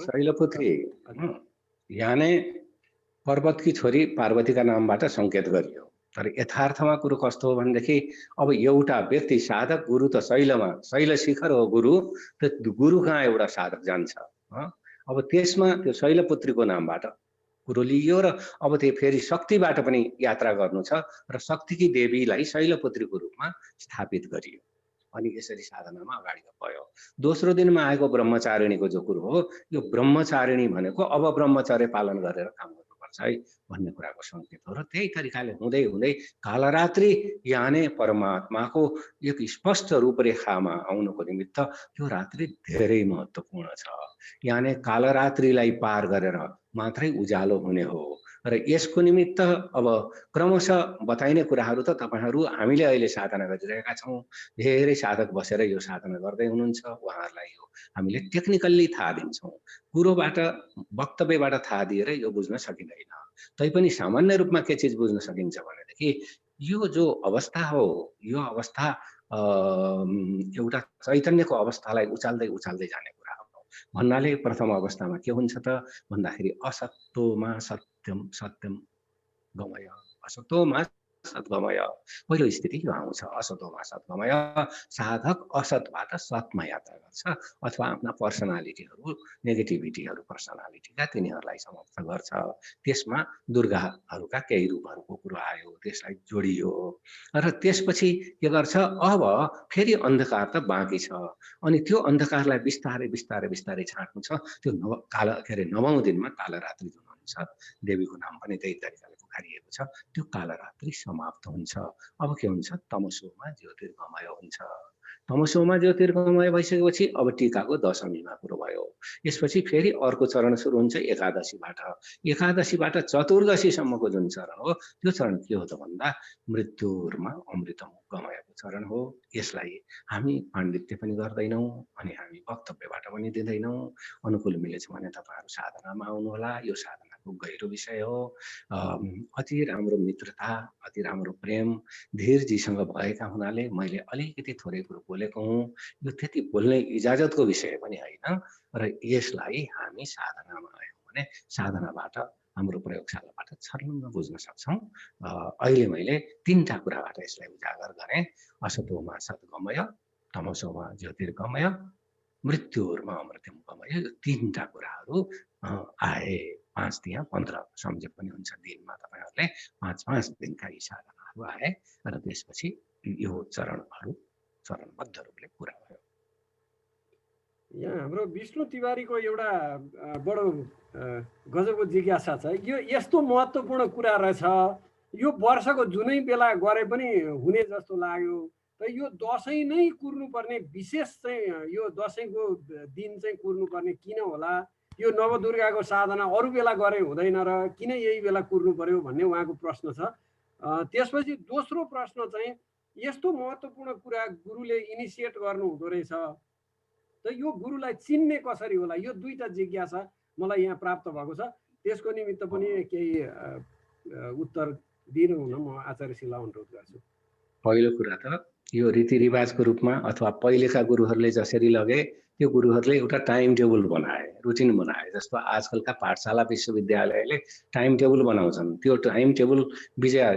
शैलपुत्री यानी पर्वतकी छोरी पार्वतीका नामबाट सङ्केत गरियो। तर यथार्थमा कुरो कस्तो हो भनेदेखि अब एउटा व्यक्ति साधक, गुरु त शैल शिखर हो गुरु, त गुरु कहाँ एउटा साधक जान्छ? अब त्यसमा त्यो शैलपुत्रीको नामबाट कुरो लिइयो र अब त्यो फेरि शक्तिबाट पनि यात्रा गर्नु छ र शक्तिकी देवीलाई शैलपुत्रीको रूपमा स्थापित गरियो। अनि यसरी साधनामा अगाडि गयो। दोस्रो दिनमा आएको ब्रह्मचारिणीको जो कुरो हो, यो ब्रह्मचारिणी भनेको अब ब्रह्मचर्य पालन गरेर काम गर्नुपर्छ है भन्ने कुराको सङ्केत हो। र त्यही तरिकाले हुँदै हुँदै कालरात्रि यानि परमात्माको एक स्पष्ट रूपरेखामा आउनको निमित्त त्यो रात्रि धेरै महत्त्वपूर्ण छ। यानि कालरात्रिलाई पार गरेर मात्रै उज्यालो हुने हो। र यसको निमित्त अब क्रमशः बताइने कुराहरू त तपाईहरू हामीले अहिले साधना गरिरहेका छौँ। धेरै साधक बसेर यो साधना गर्दै हुनुहुन्छ, उहाँहरूलाई यो हामीले टेक्निकल्ली थाहा दिन्छौँ। कुरोबाट, वक्तव्यबाट थाहा दिएर यो बुझ्न सकिँदैन। तैपनि सामान्य रूपमा के चिज बुझ्न सकिन्छ भनेदेखि यो जो अवस्था हो, यो अवस्था एउटा चैतन्यको अवस्थालाई उचाल्दै जाने कुरा हो। भन्नाले प्रथम अवस्थामा के हुन्छ त भन्दाखेरि असत्तोमा सत्यम सत्यम गमय, असतोमा सद्गमय। पहिलो स्थिति यो आउँछ, असतोमा सद्गमय। साधक असतबाट सतमा यात्रा गर्छ अथवा आफ्ना पर्सनालिटीहरू, नेगेटिभिटीहरू पर्सनालिटीका तिनीहरूलाई समाप्त गर्छ। त्यसमा दुर्गाहरूका केही रूपहरूको कुरो आयो, त्यसलाई जोडियो र त्यसपछि के गर्छ, अब फेरि अन्धकार त बाँकी छ। अनि त्यो अन्धकारलाई बिस्तारै बिस्तारै बिस्तारै छाट्नु छ। त्यो नवौं दिनमा कालरात्रि जुन हुन्छ, देवीको नाम पनि त्यही तरिकाले पुकारिएको छ, त्यो कालरात्रि समाप्त हुन्छ। अब के हुन्छ, तमसोमा ज्योतिर्गमय हुन्छ। तमसोमा ज्योतिर्गमय भइसकेपछि अब टीकाको दशमीमा कुरो भयो। यसपछि फेरि अर्को चरण सुरु हुन्छ एकादशीबाट। एकादशीबाट चतुर्दशीसम्मको जुन चरण हो त्यो चरण के हो त भन्दा मृत्युर्मा अमृतम गमयको चरण हो। यसलाई हामी पाण्डित्य पनि गर्दैनौँ अनि हामी वक्तव्यबाट पनि दिँदैनौँ। अनुकूल मिलेछ भने तपाईँहरू साधनामा आउनुहोला। यो साधनाको गहिरो विषय हो। अति राम्रो मित्रता, अति राम्रो प्रेम धीरजीसँग भएका हुनाले मैले अलिकति थोरै कुरो बोलेको हुँ। यो त्यति बोल्ने इजाजतको विषय पनि होइन र यसलाई हामी साधनामा आयौँ भने साधनाबाट हाम्रो प्रयोगशालाबाट छर्लङ्ग बुझ्न सक्छौँ। अहिले मैले तीनटा कुराबाट यसलाई उजागर गरेँ। असतोमा सद्गमय, तमसोमा ज्योतिर्गमय, मृत्युर्मा अमृतम गमय। यो तीनटा कुराहरू आए। 5 दिया 15 सम्झे पनि हुन्छ दिनमा। तपाईँहरूले 5-5 दिनका यी साधनाहरू आए र त्यसपछि यो चरणबद्ध रूपले पुरा भयो। यहाँ हाम्रो विष्णु तिवारीको एउटा बडो गजबको जिज्ञासा छ। यो यस्तो महत्त्वपूर्ण कुरा रहेछ, यो वर्षको जुनै बेला गरे पनि हुने जस्तो लाग्यो। र यो दसैँ नै कुर्नुपर्ने, विशेष चाहिँ यो दसैँको दिन चाहिँ कुर्नुपर्ने किन होला? यो नवदुर्गाको साधना अरू बेला गरे हुँदैन र किन यही बेला कुर्नु पर्यो भन्ने उहाँको प्रश्न छ। त्यसपछि दोस्रो प्रश्न चाहिँ यस्तो महत्त्वपूर्ण कुरा गुरुले इनिसिएट गर्नु हुँदो रहेछ, त यो गुरुलाई चिन्ने कसरी होला? यो दुईटा जिज्ञासा मलाई यहाँ प्राप्त भएको छ। त्यसको निमित्त पनि केही उत्तर दिनु हुन म आचार्यशीलाई अनुरोध गर्छु। पहिलो कुरा त यो रीतिरिवाजको रूपमा अथवा पहिलेका गुरुहरूले जसरी लगे त्यो गुरुहरूले एउटा टाइम टेबल बनाए, रुटिन बनाए। जस्तो आजकलका पाठशाला विश्वविद्यालयले टाइम टेबल बनाउँछन्। त्यो टाइम टेबल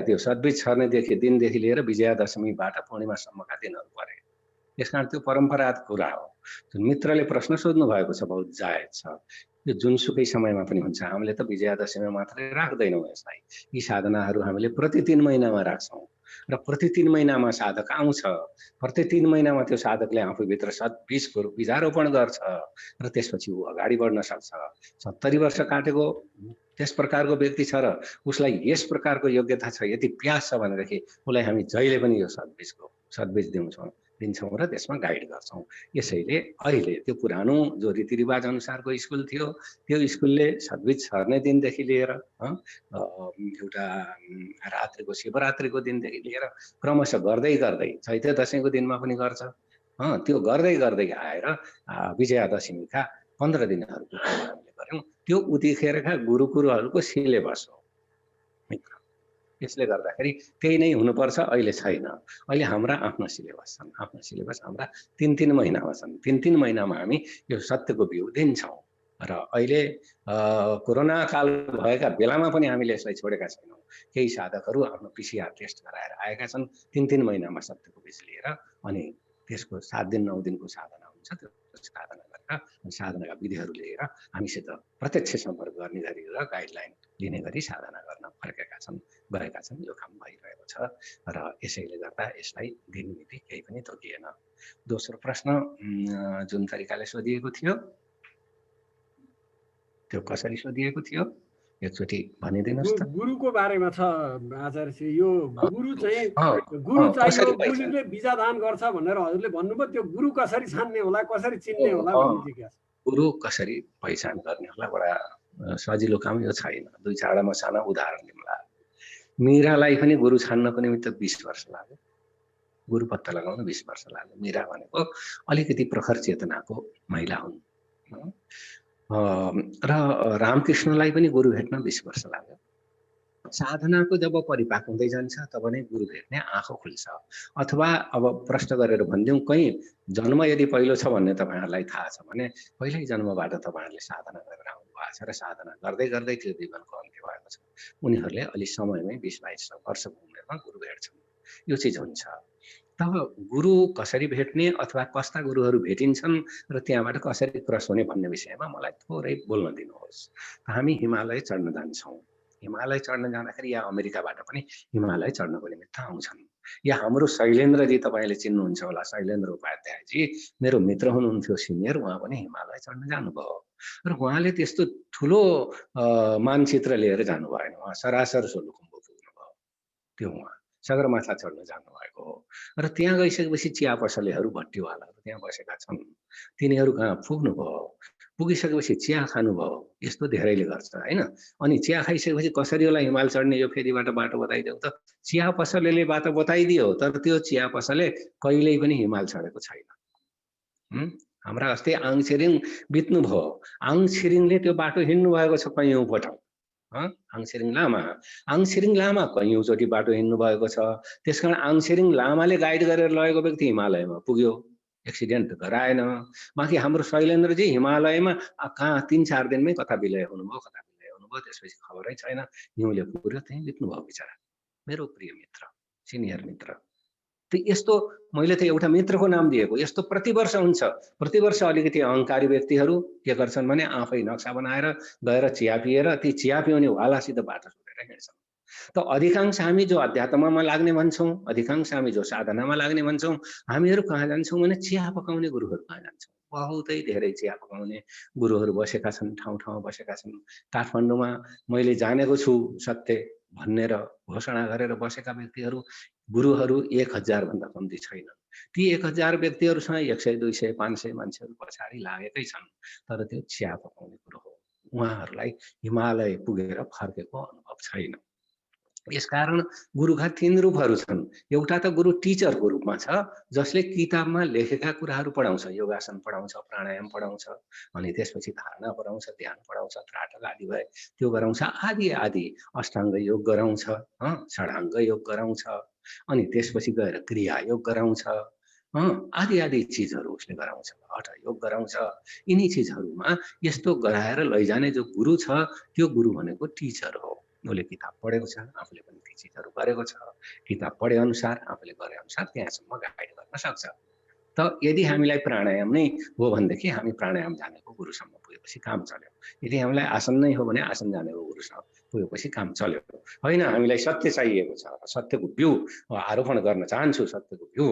त्यो सद्बीज छर्नेदेखि दिनदेखि लिएर विजयादशमीबाट पूर्णिमासम्मका दिनहरू परे। त्यसकारण त्यो परम्परागत कुरा हो। जुन मित्रले प्रश्न सोध्नु भएको छ बहुत जायज छ। यो जुनसुकै समयमा पनि हुन्छ। हामीले त विजयादशमीमा मात्रै राख्दैनौँ यसलाई। यी साधनाहरू हामीले प्रति 3 महिनामा राख्छौँ र प्रति 3 महिनामा साधक आउँछ। प्रति 3 महिनामा त्यो साधकले आफूभित्र सद्बीजको बीजारोपण गर्छ र त्यसपछि ऊ अगाडि बढ्न सक्छ। 70 वर्ष काटेको त्यस प्रकारको व्यक्ति छ र उसलाई यस प्रकारको योग्यता छ, यति प्यास छ भनेदेखि उसलाई हामी जहिले पनि यो सद्बीज दिन्छौँ र त्यसमा गाइड गर्छौँ। यसैले अहिले त्यो पुरानो जो रीतिरिवाज अनुसारको स्कुल थियो, त्यो स्कुलले सद्बीज छर्ने दिनदेखि लिएर एउटा रात्रिको शिवरात्रिको दिनदेखि लिएर क्रमशः गर्दै गर्दै चैते दशैंको दिनमा पनि गर्छ। त्यो गर्दै गर्दै आएर विजयादशमीका 15 दिनहरूको हामीले गर्यौँ। त्यो उतिखेरका गुरुकुलहरूको सिलेबस हो मित्र। यसले गर्दाखेरि त्यही नै हुनुपर्छ, अहिले छैन। अहिले हाम्रा आफ्ना सिलेबस छन्। आफ्ना सिलेबस हाम्रा 3-3 महिनामा छन्। 3-3 महिनामा हामी यो सत्यको बिउ दिन्छौँ र अहिले कोरोना काल भएका बेलामा पनि हामीले यसलाई छोडेका छैनौँ। केही साधकहरू आफ्नो पिसिआर टेस्ट गराएर आएका छन्। 3-3 महिनामा सत्यको बीज लिएर अनि त्यसको 7 दिन 9 दिनको साधना हुन्छ। त्यो साधना गरेर साधनाका विधिहरू लिएर हामीसित प्रत्यक्ष सम्पर्क गर्ने गरी र गाइडलाइन लिने गरी साधना गर्न फर्केका छन्, गएका छन्। यो काम भइरहेको छ र यसैले गर्दा यसलाई दिनमिति केही पनि तोकिएन। दोस्रो प्रश्न जुन तरिकाले सोधिएको थियो त्यो कसरी सोधिएको थियो एकचोटि भनिदिनुहोस् त। गुरुको बारेमा छ आचार्य। यो गुरु चाहिँ गुरु चाहियो, गुरुले बिजा दान गर्छ भनेर हजुरले भन्नुभयो। त्यो गुरु कसरी छान्ने होला, कसरी चिन्ने होला भन्ने जिज्ञासा। गुरु कसरी पहिचान गर्ने होला? बडा सजिलो काम यो छैन। 2-4 म सानो उदाहरण दिउँला। मीरालाई पनि गुरु छान्नको निमित्त 20 वर्ष लाग्यो। गुरु पत्ता लगाउन 20 वर्ष लाग्यो। मीरा भनेको अलिकति प्रखर चेतनाको महिला हुन् र रामकृष्णलाई पनि गुरु भेट्न 20 वर्ष लाग्यो। साधनाको जब परिपाक हुँदै जान्छ तब नै गुरु भेट्ने आँखा खुल्छ। अथवा अब प्रश्न गरेर भनिदिउँ, कहीँ जन्म यदि पहिलो छ भन्ने तपाईँहरूलाई थाहा छ भने पहिल्यै जन्मबाट तपाईँहरूले साधना गरेर आउनु भएको छ र साधना गर्दै गर्दै त्यो जीवनको अन्त्य भएको छ। उनीहरूले अलि समयमै 20-22 वर्षको उमेरमा गुरु भेट्छन्। यो चिज हुन्छ। तब गुरु कसरी भेट्ने अथवा कस्ता गुरुहरू भेटिन्छन् र त्यहाँबाट कसरी क्रस हुने भन्ने विषयमा मलाई थोरै बोल्न दिनुहोस्। हामी हिमालय चढ्न जान्छौँ। हिमालय चढ्न जाँदाखेरि या अमेरिकाबाट पनि हिमालय चढ्नको निमित्त आउँछन्। या हाम्रो शैलेन्द्रजी तपाईँले चिन्नुहुन्छ होला, शैलेन्द्र उपाध्यायजी मेरो मित्र हुनुहुन्थ्यो सिनियर, उहाँ पनि हिमालय चढ्न जानुभयो र उहाँले त्यस्तो ठुलो मानचित्र लिएर जानु भएन। उहाँ सरासर सोलुखुम्बु पुग्नुभयो। त्यो उहाँ सगरमाथा चढ्न जानुभएको हो र त्यहाँ गइसकेपछि चिया पसलेहरू भट्टीवालाहरू त्यहाँ बसेका छन्, तिनीहरू कहाँ पुग्नुभयो। पुगिसकेपछि चिया खानुभयो, यस्तो धेरैले गर्छ होइन। अनि चिया खाइसकेपछि कसरी होला हिमाल चढ्ने यो फेरिबाट बाटो बताइदेऊ त। चिया पसलेले बाटो बताइदियो तर त्यो चिया पसले कहिल्यै पनि हिमाल चढेको छैन। हाम्रा अस्ति आङ छिरिङ बित्नु भयो। आङ छिरिङले त्यो बाटो हिँड्नु भएको छ कैयौँपल्ट। आङ छिरिङ लामा कैयौँचोटि बाटो हिँड्नु भएको छ। त्यसकारण आङ छिरिङ लामाले गाइड गरेर लगेको व्यक्ति हिमालयमा पुग्यो, एक्सिडेन्ट गराएन। बाँकी हाम्रो शैलेन्द्रजी हिमालयमा कहाँ 3-4 दिनमै कता विलय हुनुभयो, त्यसपछि खबरै छैन। हिउँले पुग्यो, त्यहीँ बित्नुभयो बिचरा। मेरो प्रिय मित्र, सिनियर मित्र। त्यो यस्तो मैले त एउटा मित्रको नाम दिएको, यस्तो प्रतिवर्ष हुन्छ। प्रतिवर्ष अलिकति अहङ्कारी व्यक्तिहरू के गर्छन् भने आफै नक्सा बनाएर गएर चिया पिएर ती चिया पिउने वालासित बाटो छोडेर हिँड्छन्। त अधिकांश हामी जो अध्यात्ममा लाग्ने भन्छौँ, अधिकांश हामी जो साधनामा लाग्ने भन्छौँ, हामीहरू कहाँ जान्छौँ भने चिया पकाउने गुरुहरू कहाँ जान्छौँ। बहुतै धेरै चिया पकाउने गुरुहरू बसेका छन्, ठाउँ ठाउँ बसेका छन्। काठमाडौँमा मैले जानेको छु सत्य भनेर घोषणा गरेर बसेका व्यक्तिहरू, गुरुहरू 1000 भन्दा कम्ती छैनन्। ती 1000 व्यक्तिहरूसँग 100, 200, 500 मान्छेहरू पछाडि लागेकै छन्। तर त्यो चिया पकाउने गुरु हो, उहाँहरूलाई हिमालय पुगेर फर्केको अनुभव छैन। यसकारण गुरुका 3 रूपहरू छन्। एउटा त गुरु टिचरको रूपमा छ, जसले किताबमा लेखेका कुराहरू पढाउँछ, योगासन पढाउँछ, प्राणायाम पढाउँछ, अनि त्यसपछि धारणा पढाउँछ, ध्यान पढाउँछ, त्राटक आदि भए त्यो गराउँछ, आदि आदि अष्टाङ्ग योग गराउँछ, षडाङ्ग योग गराउँछ, अनि त्यसपछि गएर क्रिया योग गराउँछ, आदि आदि चिजहरू उसले गराउँछ, हठ योग गराउँछ। यिनी चिजहरूमा यस्तो गराएर लैजाने जो गुरु छ, त्यो गुरु भनेको टिचर हो। उसले किताब पढेको छ, आफूले पनि ती चिजहरू गरेको छ, किताब पढे अनुसार आफूले गरे अनुसार त्यहाँसम्म गाइड गर्न सक्छ। त यदि हामीलाई प्राणायाम नै हो भनेदेखि हामी प्राणायाम जानेको गुरुसम्म पुगेपछि काम चल्यो। यदि हामीलाई आसन नै हो भने आसन जानेको गुरुसम्म पुगेपछि काम चल्यो। होइन, हामीलाई सत्य चाहिएको छ, सत्यको बिउ आरोपण गर्न चाहन्छु, सत्यको बिउ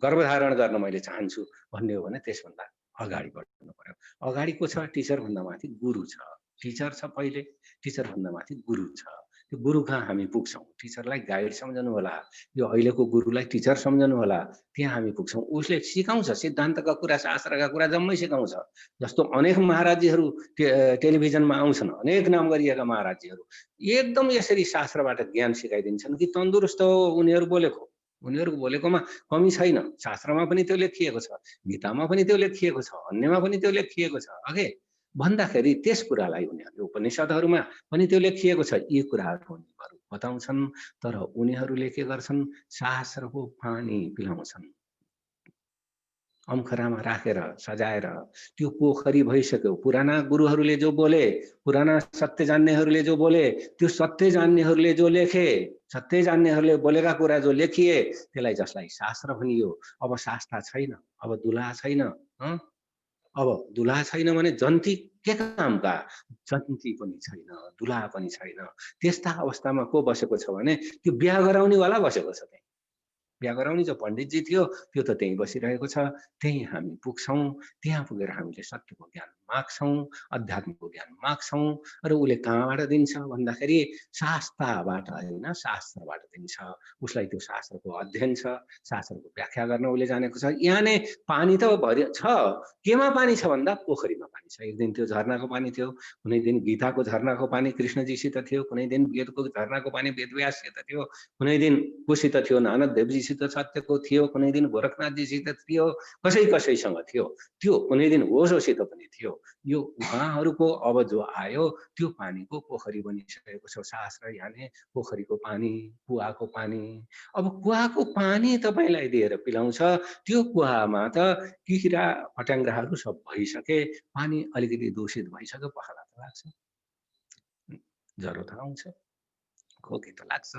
गर्भधारण गर्न मैले चाहन्छु भन्ने हो भने त्यसभन्दा अगाडि बढ्नु पर्यो। अगाडि को छ? टिचर भन्दा माथि गुरु छ। टिचर छ पहिले, टिचर भन्दा माथि गुरु छ। त्यो गुरु कहाँ हामी पुग्छौँ? टिचरलाई गाइड सम्झनु होला, यो अहिलेको गुरुलाई टिचर सम्झनु होला, त्यहाँ हामी पुग्छौँ। उसले सिकाउँछ, सिद्धान्तका कुरा, शास्त्रका कुरा जम्मै सिकाउँछ। जस्तो अनेक महाराजजीहरू टेलिभिजनमा आउँछन्, अनेक नाम गरिएका महाराजजीहरू एकदम यसरी शास्त्रबाट ज्ञान सिकाइदिन्छन् कि तन्दुरुस्त हो उनीहरू बोलेको। उनीहरूको बोलेकोमा कमी छैन। शास्त्रमा पनि त्यो लेखिएको छ, गीतामा पनि त्यो लेखिएको छ, अन्यमा पनि त्यो लेखिएको छ। अघि भन्दाखेरि त्यस कुरालाई उनीहरूले उपनिषदहरूमा पनि त्यो लेखिएको छ। यी कुराहरू उनीहरू बताउँछन्, तर उनीहरूले के गर्छन्? शास्त्रको पानी पिलाउँछन्, अम्खरामा राखेर सजाएर। त्यो पोखरी भइसक्यो। पुराना गुरुहरूले जो बोले, पुराना सत्य जान्नेहरूले जो बोले, त्यो सत्य जान्नेहरूले जो लेखे, सत्य जान्नेहरूले बोलेका कुरा जो लेखिए, त्यसलाई जसलाई शास्त्र भनियो। अब शास्त्र छैन, अब दुला छैन। अब दुला छैन भने जन्ती के कामका? जन्ती पनि छैन, दुला पनि छैन। त्यस्ता अवस्थामा को बसेको छ भने त्यो बिहा गराउनेवाला बसेको छ। त्यही बिहा गराउने जो पण्डितजी थियो त्यो त त्यहीँ बसिरहेको छ। त्यहीँ हामी पुग्छौँ। त्यहाँ पुगेर हामीले सत्यको ज्ञान माग्छौँ, अध्यात्मको ज्ञान माग्छौँ। र उसले कहाँबाट दिन्छ भन्दाखेरि शास्त्रबाट होइन, शास्त्रबाट दिन्छ। उसलाई त्यो शास्त्रको अध्ययन छ, शास्त्रको व्याख्या गर्न उसले जानेको छ। यहाँ नै पानी त भरि छ। केमा पानी छ भन्दा पोखरीमा पानी छ। एक दिन त्यो झरनाको पानी थियो, कुनै दिन गीताको झरनाको पानी कृष्णजीसित थियो, कुनै दिन वेदको झरनाको पानी वेदव्याससित थियो, कुनै दिन कोसित थियो, नानक देवजीसित सत्यको थियो, कुनै दिन गोरखनाथजीसित थियो, कसैसँग थियो, त्यो कुनै दिन ओशोसित पनि थियो। यो उहाँहरूको अब जो आयो त्यो पानीको पोखरी बनिसकेको छ। शास्त्र याने पोखरीको पानी, कुवाको पानी। अब कुवाको पानी तपाईलाई दिएर पिलाउँछ, त्यो कुवामा त किरा फट्याङ्ग्राहरू सब भइसके, पानी अलिकति दूषित भइसक्यो, पखाला त लाग्छ, ज्वरो त आउँछ, खोकी त लाग्छ,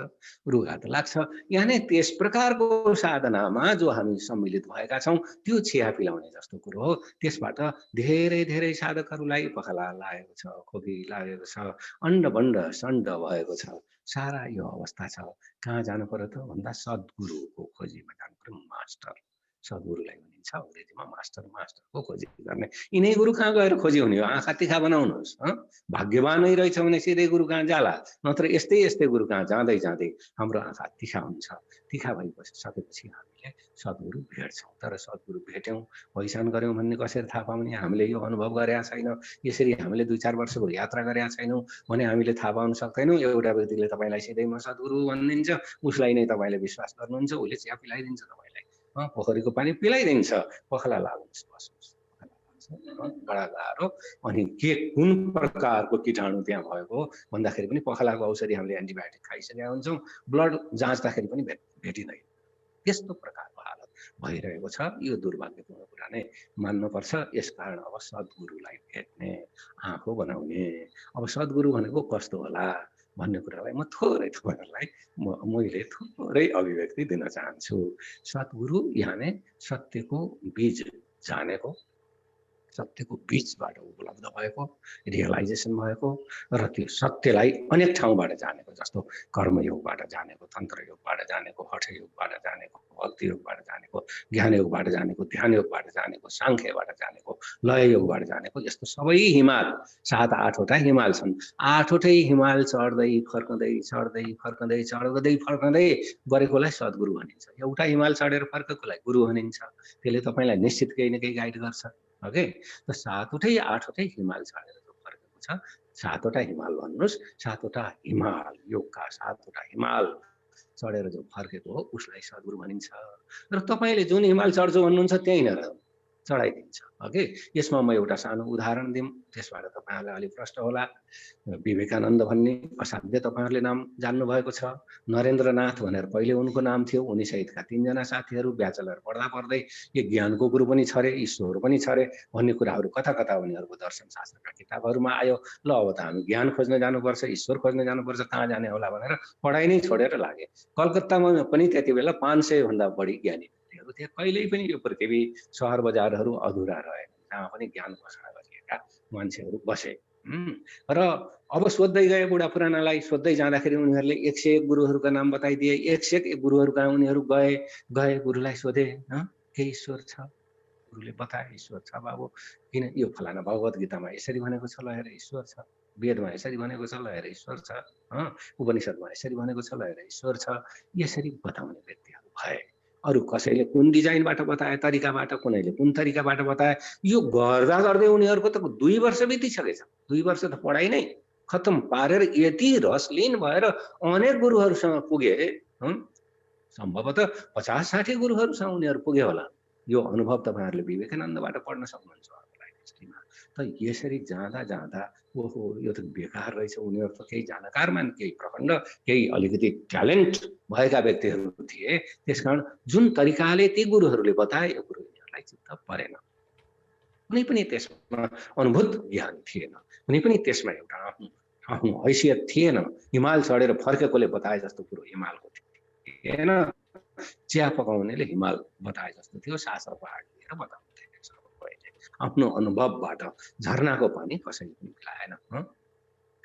रुगा त लाग्छ। यानी त्यस प्रकारको साधनामा जो हामी सम्मिलित भएका छौं त्यो छिया पिलाउने जस्तो कुरो हो। त्यसबाट धेरै धेरै साधकहरूलाई पखाला लागेको छ, खोकी लागेको छ, अण्ड बण्ड सण्ड भएको छ। सारा यो अवस्था छ। कहाँ जानु पर्यो त भन्दा सद्गुरुको खोजीमा जानु पर्यो। मास्टर सद्गुरुलाई भनिन्छ अंग्रेजीमा मास्टर, मास्टरको खोजी गर्ने। यिनै गुरु कहाँ गएर खोजी हुने हो? आँखा तिखा बनाउनुहोस्। भाग्यवानै रहेछ भने सिधै गुरु कहाँ जाला, नत्र यस्तै यस्तै गुरु कहाँ जाँदै जाँदै हाम्रो आँखा तिखा हुन्छ। तिखा भइसकेपछि हामीले सद्गुरु भेट्छौँ। तर सद्गुरु भेट्यौँ, पहिचान गर्यौँ भन्ने कसरी थाहा पाउने? हामीले यो अनुभव गरेका छैनौँ, यसरी हामीले 2-4 वर्षको यात्रा गरेका छैनौँ भने हामीले थाहा पाउन सक्दैनौँ। एउटा व्यक्तिले तपाईँलाई सिधै म सद्गुरु भनिदिन्छ, उसलाई नै तपाईँले विश्वास गर्नुहुन्छ, उसले चिया पिलाइदिन्छ तपाईँलाई, पोखरीको पानी पिलाइदिन्छ, पखला लाग्नुहोस्, बस्नुहोस्, बडा गाह्रो। अनि के कुन प्रकारको कीटाणु त्यहाँ भएको भन्दाखेरि पनि पखलाको औषधि हामीले एन्टिबायोटिक खाइसकेका हुन्छौँ, ब्लड जाँच्दाखेरि पनि भेटिँदैन। त्यस्तो प्रकारको हालत भइरहेको छ। यो दुर्भाग्यपूर्ण कुरा नै मान्नुपर्छ। यसकारण अब सद्गुरुलाई भेट्ने, आँखो बनाउने। अब सद्गुरु भनेको कस्तो होला भन्ने कुरालाई म थोरै तपाईहरुलाई मैले थोरै अभिव्यक्ति दिन चाहन्छु। सद्गुरु यानी सत्यको बीज जानेको, सत्यको बीचबाट उपलब्ध भएको, रियलाइजेसन भएको र त्यो सत्यलाई अनेक ठाउँबाट जानेको, जस्तो कर्मयोगबाट जानेको, तन्त्रयोगबाट जानेको, हठयोगबाट जानेको, भक्तियोगबाट जानेको, ज्ञानयोगबाट जानेको, ध्यानयोगबाट जानेको, सांख्यबाट जानेको, लययोगबाट जानेको। यस्तो सबै हिमाल 7-8 वटा हिमाल छन्। 8 वटै हिमाल चढ्दै फर्कँदै चढ्दै फर्कँदै चढ्दै फर्कँदै गरेकोलाई सद्गुरु भनिन्छ। एउटा हिमाल चढेर फर्केकोलाई गुरु भनिन्छ। त्यसले तपाईलाई निश्चित केही न केही गाइड गर्छ। ओके, त 7 वटै 8 वटै हिमाल चढेर जो फर्केको छ, 7 वटा हिमाल भन्नुस्, 7 वटा हिमाल, योगका 7 वटा हिमाल चढेर जो फर्केको हो उसलाई सद्गुरु भनिन्छ। र तपाईले जुन हिमाल चढ्छु भन्नुहुन्छ त्यही नै चढाइदिन्छ। ओके, यसमा म एउटा सानो उदाहरण दिउँ, त्यसबाट तपाईहरुलाई अलि प्रश्न होला। विवेकानन्द भन्ने असाध्य तपाईहरुले नाम जान्नु भएको छ। नरेन्द्रनाथ भनेर पहिले उनको नाम थियो। उनी सहितका 3 जना साथीहरु ब्याचलर पढ्दा पढ्दै यो ज्ञानको गुरु पनि छरे, ईश्वर पनि छरे भन्ने कुराहरु कता कता उनीहरुको दर्शन शास्त्रका किताबहरुमा आयो। ल अब त हामी ज्ञान खोज्न जानुपर्छ, ईश्वर खोज्न जानुपर्छ, कहाँ जाने होला भनेर पढाइ नै छोडेर लागे। कलकत्तामा पनि त्यतिबेला 500 भन्दा बढी ज्ञानी व्यक्तिहरु थिए। कहिल्यै पनि यो पृथ्वी शहर बजारहरु अधुरा रहे, जहाँ पनि ज्ञान घोषणा गरिएका मान्छेहरु बसे। र अब सोध्दै गए बुढा पुरानालाई, सोध्दै जाँदाखेरि उनीहरूले 101 गुरुहरुका नाम बताइदिए। 101 गुरुहरु कहाँ उनीहरू गए गुरुलाई सोधे, के ईश्वर छ? गुरुले बताए ईश्वर छ बाबु। किन? यो फलाना भगवत गीतामा यसरी भनेको छ, ल हेर ईश्वर छ। वेदमा यसरी भनेको छ, ल हेर ईश्वर छ। उपनिषदमा यसरी भनेको छ, ल हेर ईश्वर छ। यसरी बताउने व्यक्तिहरु भए। अरु कसैले कुन डिजाइनबाट बताए, तरिकाबाट, कुनैले कुन तरिकाबाट बताए। यो गर्दा गर्दै उनीहरुको त 2 वर्ष बितिसकेछ। 2 वर्ष त पढाइ नै खत्म पारेर यति रसलीन भएर अनेक गुरुहरुसँग पुगे। सम्भवतः 50-60 गुरुहरुसँग उनीहरु पुगे होला। यो अनुभव तपाईहरुले विवेकानन्दबाट पढ्न सक्नुहुन्छ होला हिस्ट्रीमा। त यसरी जाँदा जाँदा ओहो यो त बेकार रहेछ। उनीहरु त केही जानकारमान, केही प्रखण्ड, केही अलिकति ट्यालेन्ट भएका व्यक्तिहरु थिए। त्यसकारण जुन तरिकाले ती गुरुहरुले बताए यो गुरु यिनीहरुलाई चित्त परेन। कुनै पनि त्यसमा अनुभूत ज्ञान थिएन, कुनै पनि त्यसमा एउटा आफ्नो हैसियत थिएन। हिमाल चढेर फर्केकोले बताए जस्तो कुरो हिमालको थिएन। चिया पकाउनेले हिमाल बताए जस्तो थियो। शास्त्र पहाड लिएर बताउँथे सबैले आफ्नो अनुभवबाट। झरनाको पानी कसैले पनि पिलाएन,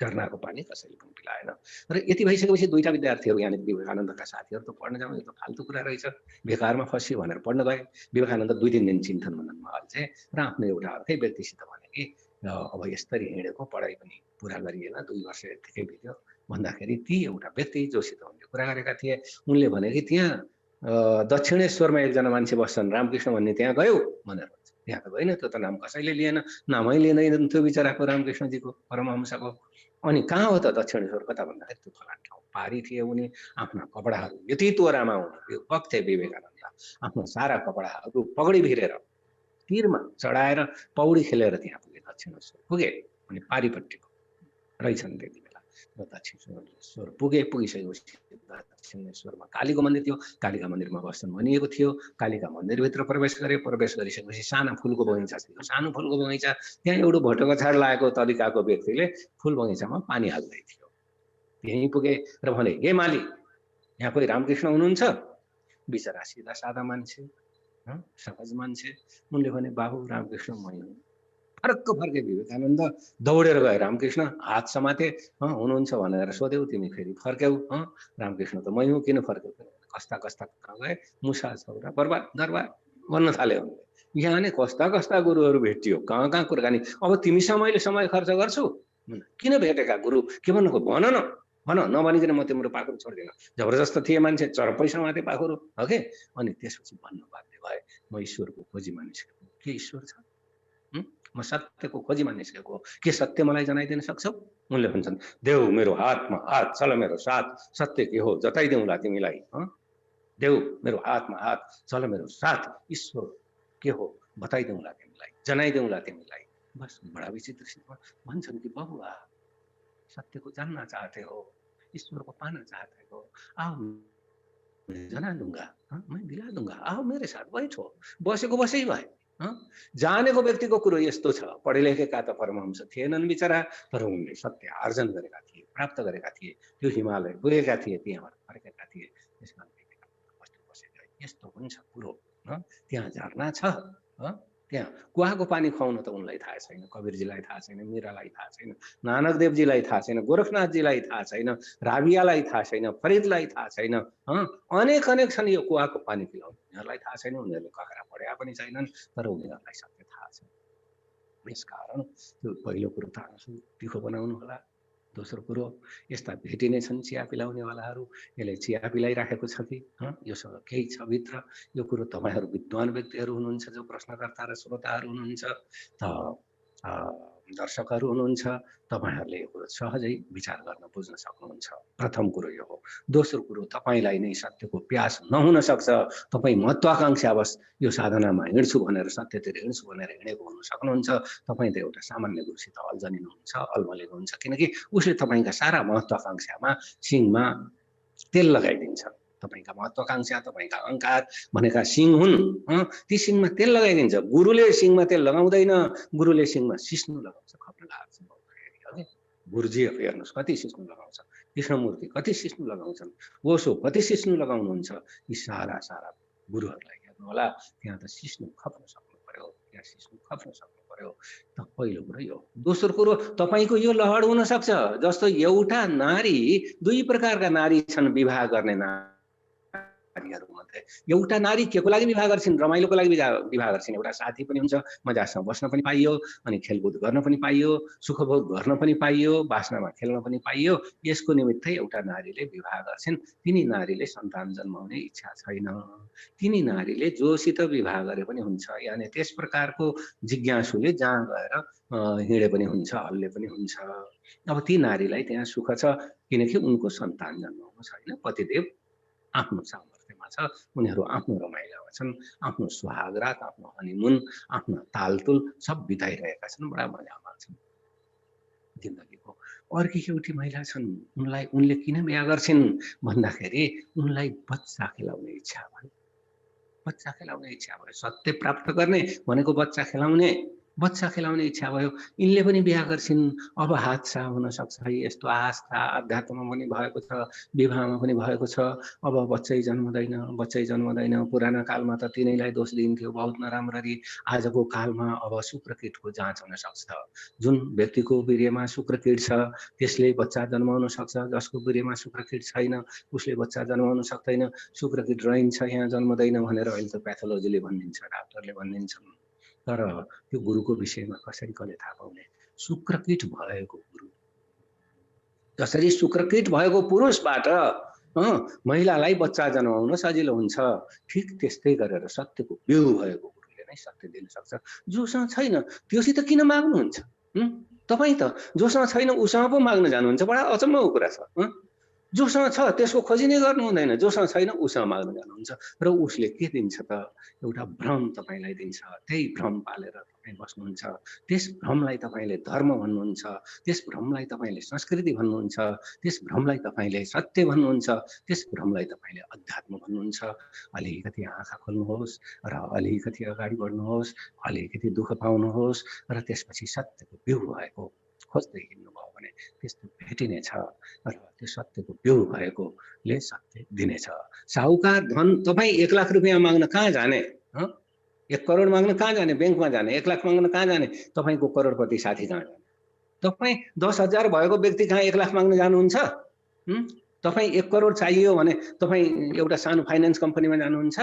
झरनाको पानी कसैले पनि पिलाएन। र यति भइसकेपछि दुईटा विद्यार्थीहरु यानी विवेकानन्दका साथीहरु त पढ्न जाउँ, यो त फाल्तु कुरा रहेछ, बेकारमा फस्यो भनेर पढ्न गए। विवेकानन्द 2-3 दिन चिन्तन मननमा अल्झे र आफ्नो एउटा अर्कै व्यक्तिसित भने कि अब यसरी हिँडेको, पढाइ पनि पुरा गरिएन, 2 वर्ष यतिकै बित्यो भन्दाखेरि ती एउटा व्यक्ति जोसित उनले कुरा गरेका थिए। उनले भने कि त्यहाँ दक्षिणेश्वरमा एकजना मान्छे बस्छन् रामकृष्ण भन्ने, त्यहाँ गयौ भनेर भन्छ। त्यहाँ त गइन, त्यो त नाम कसैले लिएन, नामै लिँदैन थियो बिचराको रामकृष्णजीको, परमहंसको। अनि कहाँ हो त दक्षिणेश्वर कता भन्दाखेरि त्यो फलान ठाउँ पारी थिए उनी आफ्ना कपडाहरू यति तोरामा हुन् त्यो भक्त विवेकानन्द आफ्नो सारा कपडाहरू पगडी भिरेर तीरमा चढाएर पौडी खेलेर त्यहाँ पुगे दक्षिणेश्वर पुगे अनि पारिपट्टिको रहेछन् त्यति बेला दक्षिणेश्वर पुगिसकेपछि दक्षिणेश्वरमा कालीको मन्दिर थियो कालीका मन्दिरमा बस्न भनिएको थियो कालीका मन्दिरभित्र प्रवेश गरिसकेपछि सानो फुलको बगैँचा थियो सानो फुलको बगैँचा त्यहाँ एउटा भटोकछाड लागेको तरिकाको व्यक्तिले फुल बगैँचामा पानी हाल्दै थियो त्यहीँ पुगे र भने हे माली यहाँ कोही रामकृष्ण हुनुहुन्छ बिचरा सिधा सादा मान्छे सहज मान्छे उनले भने बाबु रामकृष्ण मै हुँ फर्के विवेकानन्द दौडेर गए रामकृष्ण हात समाते हुनुहुन्छ भनेर सोध्यौ तिमी फेरि फर्क्यौ रामकृष्ण त मै हुँ किन फर्क्यौ कस्ता कस्ता गए मुसा छौरा बर्बाद दरबार भन्न थाल्यो यहाँ नै कस्ता कस्ता गुरुहरू भेटियो कहाँ कहाँ कुराकानी अब तिमीसँग मैले समय खर्च गर्छु किन भेटेका गुरु के भन्नुको भन न भन नभनिकन म तिम्रो पाखुरो छोड्दिन जबरजस्त थिए मान्छे चरपै समाते पाखुरो हो के अनि त्यसपछि भन्नु बाध्य भए म ईश्वरको खोजी मानिसको के ईश्वर छ म सत्यको खोजी मानिसकेको के सत्य मलाई जनाइदिन सक्छौ उनले भन्छन् देऊ मेरो हातमा हात चल मेरो साथ सत्य के हो जताइदेऊला तिमीलाई देऊ मेरो हातमा हात चल मेरो साथ ईश्वर के हो बताइदेऊला तिमीलाई जनाइदेऊला तिमीलाई बस बडा विचित्र भन्छन् कि बहुआ सत्य को जानना चाहते हो ईश्वर को पाना चाहते हो आओ मैं जना दूंगा मैं दिला दूंगा आओ मेरे साथ बैठो बसेको बसै भए जानेको व्यक्तिको कुरो यस्तो छ पढे लेखेका त परमहंस थिएनन् बिचरा तर उनले सत्य आर्जन गरेका थिए प्राप्त गरेका थिए त्यो हिमालय गएका थिए त्यहाँबाट फर्केका थिए त्यसकारण बसेका यस्तो हुन्छ कुरो त्यहाँ झरना छ त्यहाँ कुवाको पानी खुवाउन त उनलाई थाहा छैन कबीरजीलाई थाहा छैन मीरालाई थाहा छैन नानक देवजीलाई थाहा छैन गोरखनाथजीलाई थाहा छैन राबियालाई थाहा छैन फरिदलाई थाहा छैन अनेक अनेक छन् यो कुवाको पानी पिलाउने उनीहरूलाई थाहा छैन उनीहरूले कखरा पढेका पनि छैनन् तर उनीहरूलाई सत्य थाहा छ यसकारण त्यो पहिलो कुरो त आफू तिखो बनाउनु होला दोस्रो कुरो यस्ता भेटिने छन् चिया पिलाउनेवालाहरू यसले चिया पिलाइराखेको छ कि योसँग केही छ भित्र यो कुरो तपाईँहरू विद्वान व्यक्तिहरू हुनुहुन्छ जो प्रश्नकर्ता र श्रोताहरू हुनुहुन्छ त दर्शकहरू हुनुहुन्छ तपाईहरूले यो कुरो सहजै विचार गर्न बुझ्न सक्नुहुन्छ प्रथम कुरो यो हो दोस्रो कुरो तपाईलाई नै सत्यको प्यास नहुन सक्छ तपाई महत्वाकांक्षावश यो साधनामा हिँड्छु भनेर सत्यतिर हिँड्छु भनेर हिँडेको हुन सक्नुहुन्छ तपाई त एउटा सामान्य गुरुसित अल्झनिनुहुन्छ अल्मलिनु हुन्छ किनकि उसले तपाईका सारा महत्वाकांक्षामा सिङमा तेल लगाइदिन्छ तपाईका महत्वाकांक्षा तपाईका अहंकार भनेका सिङ हुन् ती सिङमा तेल लगाइदिन्छ गुरुले सिङमा तेल लगाउँदैन गुरुले सिङमा सिस्नु लगाउँछ खप्न लाग्छ गुरुजी हेर्नुस् कति सिस्नु लगाउँछ कृष्णमूर्ति कति सिस्नु लगाउँछन् ओशो कति सिस्नु लगाउनुहुन्छ यी सारा गुरुहरूलाई हेर्नु होला त्यहाँ त सिस्नु खप्न सक्नु पर्यो त्यहाँ सिस्नु खप्न सक्नु पर्यो त पहिलो कुरो यो दोस्रो कुरो तपाईको यो लहड हुन सक्छ जस्तो एउटा नारी दुई प्रकारका नारी छन् विवाह गर्ने नारीहरुमध्ये एउटा नारी केको लागि विवाह गर्छिन् रमाइलोको लागि विवाह गर्छिन् एउटा साथी पनि हुन्छ मजासँग बस्न पनि पाइयो अनि खेलकुद गर्न पनि पाइयो सुखभोग गर्न पनि पाइयो बासनामा खेल्न पनि पाइयो यसको निमित्तै एउटा नारीले विवाह गर्छिन् तिनी नारीले सन्तान जन्माउने इच्छा छैन तिनी नारीले जोसित विवाह गरे पनि हुन्छ यानी त्यस प्रकारको जिज्ञासुले जहाँ गएर हिँडे पनि हुन्छ हल्ले पनि हुन्छ अब ती नारीलाई त्यहाँ सुख छ किनकि उनको सन्तान जन्माउनु छैन पतिदेव आफ्नो सामर्थ्यमा छ उनीहरू आफ्नो रमाइलोमा छन् आफ्नो सुहागरात आफ्नो हनीमुन आफ्नो तालतुल सब बिताइरहेका छन् बडा मजामा छन् जिन्दगीको अर्की एउटी महिला छन् उनले किन बिहा गर्छिन् भन्दाखेरि उनलाई बच्चा खेलाउने इच्छा भयो सत्य प्राप्त गर्ने भनेको बच्चा खेलाउने इच्छा भयो यिनले पनि बिहा गर्छिन् अब हादसा हुन सक्छ है यस्तो आस्था अध्यात्ममा पनि भएको छ विवाहमा पनि भएको छ अब बच्चै जन्मदैन पुराना कालमा त तिनैलाई दोष दिन्थ्यो बहुत नराम्ररी आजको कालमा अब शुक्रकीटको जाँच हुन सक्छ जुन व्यक्तिको वीर्यमा शुक्रकीट छ त्यसले बच्चा जन्माउन सक्छ जसको वीर्यमा शुक्रकीट छैन उसले बच्चा जन्माउन सक्दैन शुक्रकीट रहन्छ यहाँ जन्मदैन भनेर अहिले त प्याथोलोजीले भनिन्छ डाक्टरले भनिन्छन् तर त्यो गुरुको विषयमा कसरी कसले थाहा पाउने शुक्रकीट भएको गुरु जसरी शुक्रकीट भएको पुरुषबाट महिलालाई बच्चा जन्माउन सजिलो हुन्छ ठीक त्यस्तै गरेर सत्यको बिउ भएको गुरुले नै सत्य दिन सक्छ जोसँग छैन त्योसित किन माग्नुहुन्छ तपाईँ त जोसँग छैन उसँग पो माग्न जानुहुन्छ, बडा अचम्मको कुरा छ। जोसँग छ त्यसको खोजी नै गर्नु हुँदैन, जोसँग छैन उसँग माग्न जानुहुन्छ र उसले के दिन्छ त, एउटा भ्रम तपाईँलाई दिन्छ। त्यही भ्रम पालेर तपाईँ बस्नुहुन्छ। त्यस भ्रमलाई तपाईँले धर्म भन्नुहुन्छ, त्यस भ्रमलाई तपाईँले संस्कृति भन्नुहुन्छ, त्यस भ्रमलाई तपाईँले सत्य भन्नुहुन्छ, त्यस भ्रमलाई तपाईँले अध्यात्म भन्नुहुन्छ। अलिकति आँखा खोल्नुहोस् र अलिकति अगाडि बढ्नुहोस्, अलिकति दुःख पाउनुहोस् र त्यसपछि सत्यको बिउ भएको खोज्दै हिँड्नुभयो भने त्यस्तो भेटिनेछ र त्यो सत्यको बिउ भएकोले सत्य दिनेछ। साहुकार धन तपाईँ 1 लाख रुपियाँ माग्न कहाँ जाने? 1 करोड माग्न कहाँ जाने? ब्याङ्कमा जाने। 1 लाख माग्न कहाँ जाने? तपाईँको करोडपति साथी कहाँ जाने? तपाईँ 10,000 भएको व्यक्ति कहाँ 1 लाख माग्न जानुहुन्छ? तपाईँ 1 करोड चाहियो भने तपाईँ एउटा सानो फाइनेन्स कम्पनीमा जानुहुन्छ?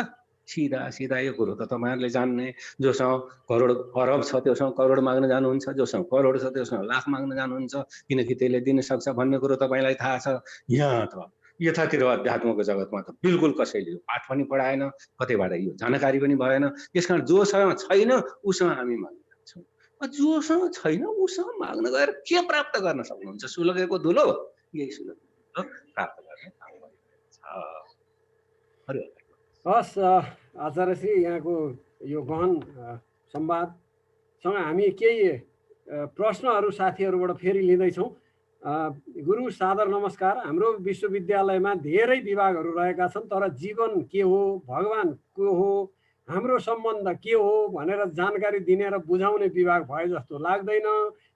सिधा यो कुरो त तपाईँहरूले जान्ने। जोसँग करोड अरब छ त्योसँग करोड माग्न जानुहुन्छ, जोसँग करोड छ त्योसँग लाख माग्न जानुहुन्छ, किनकि त्यसले दिन सक्छ भन्ने कुरो तपाईँलाई थाहा छ। यहाँ त यतातिर अध्यात्मको जगतमा त बिल्कुल कसैले यो पाठ पनि पढाएन, कतैबाट यो जानकारी पनि भएन। त्यसकारण जोसँग छैन उसँग हामी माग्न जान्छौँ। जोसँग छैन उसँग माग्न गएर के प्राप्त गर्न सक्नुहुन्छ? सुलगेको धुलो, यही सुलगेको धुलो प्राप्त गर्ने काम गरिरहेको छ। हस् आचार्यश्री, यहाँको यो गहन संवादसँग हामी केही प्रश्नहरू साथीहरूबाट फेरि लिँदैछौँ। गुरु सादर नमस्कार। हाम्रो विश्वविद्यालयमा धेरै विभागहरू रहेका छन्, तर जीवन के हो, भगवान् को हो, हाम्रो सम्बन्ध के हो भनेर जानकारी दिने र बुझाउने विभाग भए जस्तो लाग्दैन।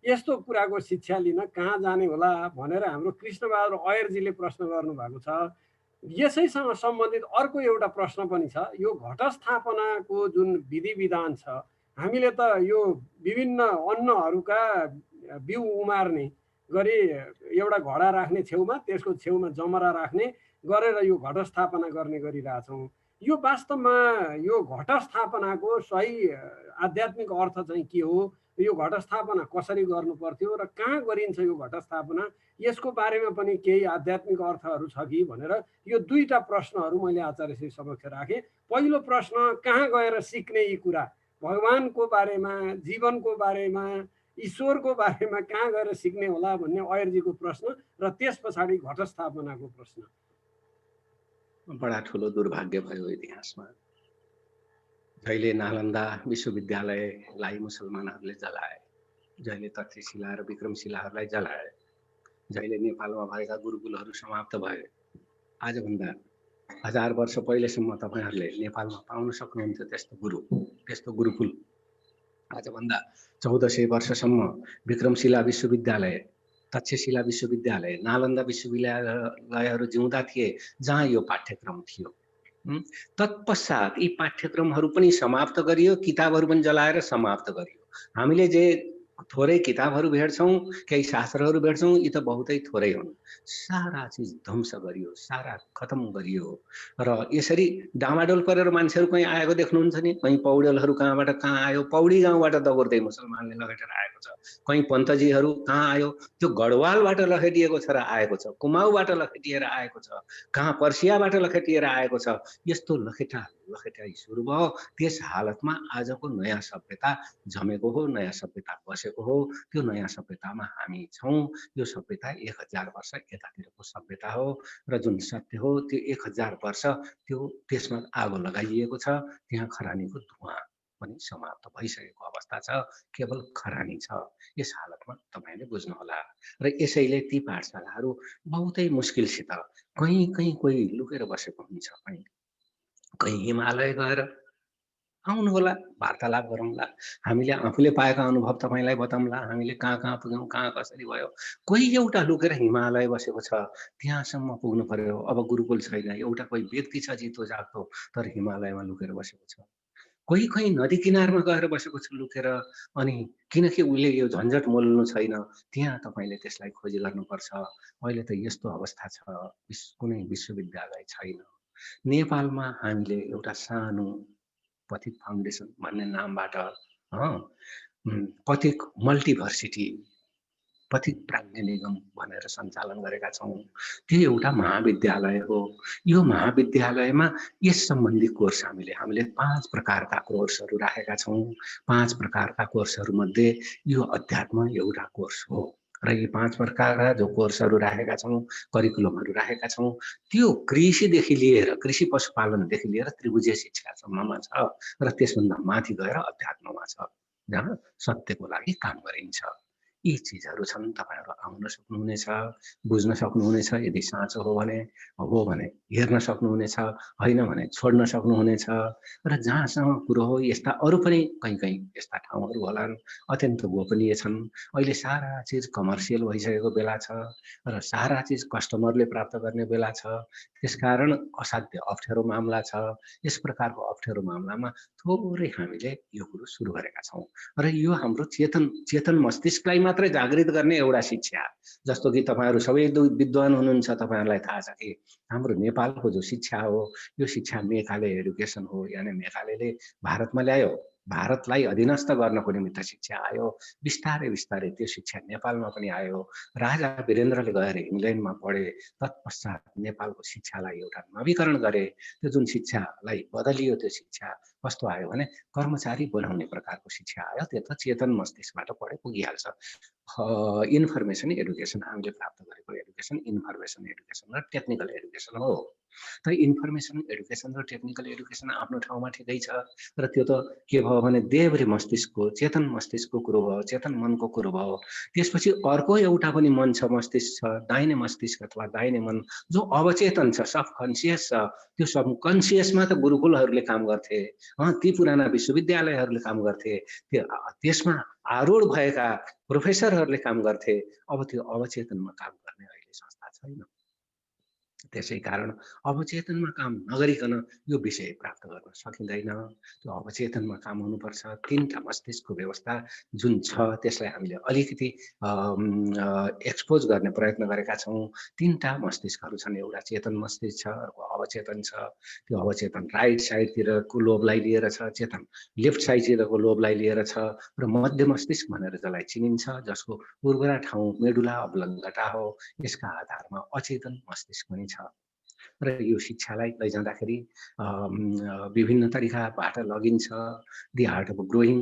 यस्तो कुराको शिक्षा लिन कहाँ जाने होला भनेर हाम्रो कृष्णबहादुर अयरजीले प्रश्न गर्नुभएको छ। यसैसँग सम्बन्धित अर्को एउटा प्रश्न पनि छ। यो घटस्थापनाको जुन विधि विधान छ, हामीले त यो विभिन्न अन्नहरूका बिउ उमार्ने गरी एउटा घडा राख्ने छेउमा, त्यसको छेउमा जमरा राख्ने गरेर यो घटस्थापना गर्ने गरिरहेछौँ। यो वास्तवमा यो घटस्थापनाको सही आध्यात्मिक अर्थ चाहिँ के हो, यो घटस्थापना कसरी गर्नु पर्थ्यो र कहाँ गरिन्छ यो घटस्थापना, यसको बारेमा पनि केही आध्यात्मिक अर्थहरू छ कि भनेर यो दुईटा प्रश्नहरू मैले आचार्यश्री समक्ष राखेँ। पहिलो प्रश्न, कहाँ गएर सिक्ने यी कुरा, भगवानको बारेमा, जीवनको बारेमा, ईश्वरको बारेमा कहाँ गएर सिक्ने होला भन्ने अयरजीको प्रश्न, र त्यस पछाडि घटस्थापनाको प्रश्न। बडा ठुलो दुर्भाग्य भयो इतिहासमा। जहिले नालन्दा विश्वविद्यालयलाई मुसलमानहरूले जलाए, जहिले तक्षशिला र विक्रमशिलाहरूलाई जलाए, जहिले नेपालमा भएका गुरुकुलहरू समाप्त भए, आजभन्दा 1000 वर्ष पहिलेसम्म तपाईँहरूले नेपालमा पाउन सक्नुहुन्थ्यो त्यस्तो गुरु, त्यस्तो गुरुकुल। आजभन्दा 1400 वर्षसम्म विक्रमशिला विश्वविद्यालय, तक्षशिला विश्वविद्यालय, नालन्दा विश्वविद्यालयहरू जिउँदा थिए जहाँ यो पाठ्यक्रम थियो। तत्पश्चात यी पाठ्यक्रमहरू पनि समाप्त गरियो, किताबहरू पनि जलाएर समाप्त गरियो। हामीले जे थोरै किताबहरू भेट्छौँ, केही शास्त्रहरू भेट्छौँ, यी त बहुतै थोरै हुन्। सारा चिज ध्वंस गरियो, सारा खतम गरियो। र यसरी डामाडोल परेर मान्छेहरू कहीँ आएको देख्नुहुन्छ नि? कहीँ पौडेलहरू कहाँबाट कहाँ आयो? पौडी गाउँबाट दगुर्दै मुसलमानले लगेर आएको छ। कहीँ पन्तजीहरू कहाँ आयो? त्यो गढवालबाट लखेटिएको छ र आएको छ, कुमाऊबाट लखेटिएर आएको छ, कहाँ पर्सियाबाट लखेटिएर आएको छ। यस्तो लखेटाइ सुरु भयो। त्यस हालतमा आजको नयाँ सभ्यता जमेको हो, नयाँ सभ्यता बसेको हो। त्यो नयाँ सभ्यतामा हामी छौँ। यो सभ्यता 1000 वर्ष यतातिरको सभ्यता हो र जुन सत्य हो त्यो 1000 वर्ष त्यो त्यसमा आगो लगाइएको छ। त्यहाँ खरानीको धुवाँ पनि समाप्त भइसकेको अवस्था छ, केवल खरानी छ। यस हालतमा तपाईँले बुझ्नुहोला। र यसैले ती पाठशालाहरू बहुतै मुस्किलसित कहीँ कोही लुकेर बसेको हुन्छ, कहीँ हिमालय गएर आउनुहोला, वार्तालाप गरौँला। हामीले आफूले पाएका अनुभव तपाईँलाई बताउँला। हामीले कहाँ पुग्यौँ, कहाँ कसरी भयो। कोही एउटा लुकेर हिमालय बसेको छ, त्यहाँसम्म पुग्नु पर्यो। अब गुरुकुल छैन, एउटा कोही व्यक्ति छ जितो जाग्दो, तर हिमालयमा लुकेर बसेको छ। कोही नदी किनारमा गएर बसेको छ लुकेर। अनि किनकि उसले यो झन्झट मोल्नु छैन, त्यहाँ तपाईँले त्यसलाई खोजी गर्नुपर्छ। अहिले त यस्तो अवस्था छ, कुनै विश्वविद्यालय छैन। नेपालमा हामीले एउटा सानो पथिक फाउन्डेसन भन्ने नामबाट पथिक मल्टिभर्सिटी पथिक प्राज्ञ निगम भनेर सञ्चालन गरेका छौँ। त्यो एउटा महाविद्यालय हो। यो महाविद्यालयमा यस सम्बन्धी कोर्स हामीले 5 प्रकारका कोर्सहरू राखेका छौँ। 5 प्रकारका कोर्सहरूमध्ये यो अध्यात्म एउटा कोर्स हो र यी 5 प्रकारका जो कोर्सहरू राखेका छौँ, करिकुलमहरू राखेका छौँ, त्यो कृषिदेखि लिएर कृषि पशुपालनदेखि लिएर त्रिभुजीय शिक्षासम्ममा छ र त्यसभन्दा माथि गएर अध्यात्ममा छ, जहाँ सत्यको लागि काम गरिन्छ। यी चिजहरू छन्। तपाईहरु आउन सक्नुहुनेछ, बुझ्न सक्नुहुनेछ। यदि साँचो हो भने हेर्न सक्नुहुनेछ, होइन भने छोड्न सक्नुहुनेछ। र जहाँसम्म कुरो हो, यस्ता अरू पनि कहीँ यस्ता ठाउँहरू होलान् अत्यन्त गोपनीय छन्। अहिले सारा चिज कमर्सियल भइसकेको बेला छ र सारा चिज कस्टमरले प्राप्त गर्ने बेला छ। त्यसकारण असाध्य अप्ठ्यारो मामला छ। यस प्रकारको अप्ठ्यारो मामलामा थोरै हामीले यो कुरो सुरु गरेका छौँ र यो हाम्रो चेतन मस्तिष्कलाई मात्रै जागृत गर्ने एउटा शिक्षा। जस्तो कि तपाईहरु सबै विद्वान हुनुहुन्छ, तपाईहरुलाई थाहा छ कि हाम्रो नेपालको जो शिक्षा हो, यो शिक्षा मेघालय एडुकेसन हो। यानी मेघालयले भारतमा ल्यायो, भारतलाई अधीनस्थ गर्नको निमित्त शिक्षा आयो। बिस्तारै बिस्तारै त्यो शिक्षा नेपालमा पनि आयो। राजा वीरेन्द्रले गएर इङ्ल्यान्डमा पढे, तत्पश्चात नेपालको शिक्षालाई एउटा नवीकरण गरे। त्यो जुन शिक्षालाई बदलियो, त्यो शिक्षा कस्तो आयो भने कर्मचारी बनाउने प्रकारको शिक्षा आयो। त्यो त चेतन मस्तिष्कबाट पढे पुगिहाल्छ। इन्फर्मेसन एडुकेसन हामीले प्राप्त गरेको एडुकेसन इन्फर्मेसन एडुकेसन र टेक्निकल एडुकेसन हो। त इन्फर्मेसन एडुकेसन र टेक्निकल एडुकेसन आफ्नो ठाउँमा ठिकै छ, र त्यो त के भयो भने देहभरि मस्तिष्कको चेतन मस्तिष्कको कुरो भयो, चेतन मनको कुरो भयो। त्यसपछि अर्को एउटा पनि मन छ, मस्तिष्क छ, दाहिने मस्तिष्क अथवा दाहिने मन, जो अवचेतन छ, सब कन्सियस छ। त्यो सब कन्सियसमा त गुरुकुलहरूले काम गर्थे, ती पुराना विश्वविद्यालयहरूले काम गर्थे, त्यसमा आरूढ भएका प्रोफेसरहरूले काम गर्थे। अब त्यो अवचेतनमा काम गर्ने अहिले संस्था छैन। त्यसै कारण अवचेतनमा काम नगरिकन यो विषय प्राप्त गर्न सकिँदैन। त्यो अवचेतनमा काम हुनुपर्छ। 3टा मस्तिष्कको व्यवस्था जुन छ, त्यसलाई हामीले अलिकति एक्सपोज गर्ने प्रयत्न गरेका छौँ। 3टा मस्तिष्कहरू छन्। एउटा चेतन मस्तिष्क छ, अर्को अवचेतन छ। त्यो अवचेतन राइट साइडतिरको लोबलाई लिएर छ, चेतन लेफ्ट साइडतिरको लोबलाई लिएर छ, र मध्य मस्तिष्क भनेर जसलाई चिनिन्छ, जसको उर्वरा ठाउँ मेडुला अब्लङ्गटा हो। यसका आधारमा अचेतन मस्तिष्क पनि छ। र यो शिक्षालाई लैजाँदाखेरि विभिन्न तरिकाबाट लगिन्छ। दि आर्ट अफ ग्रोइङ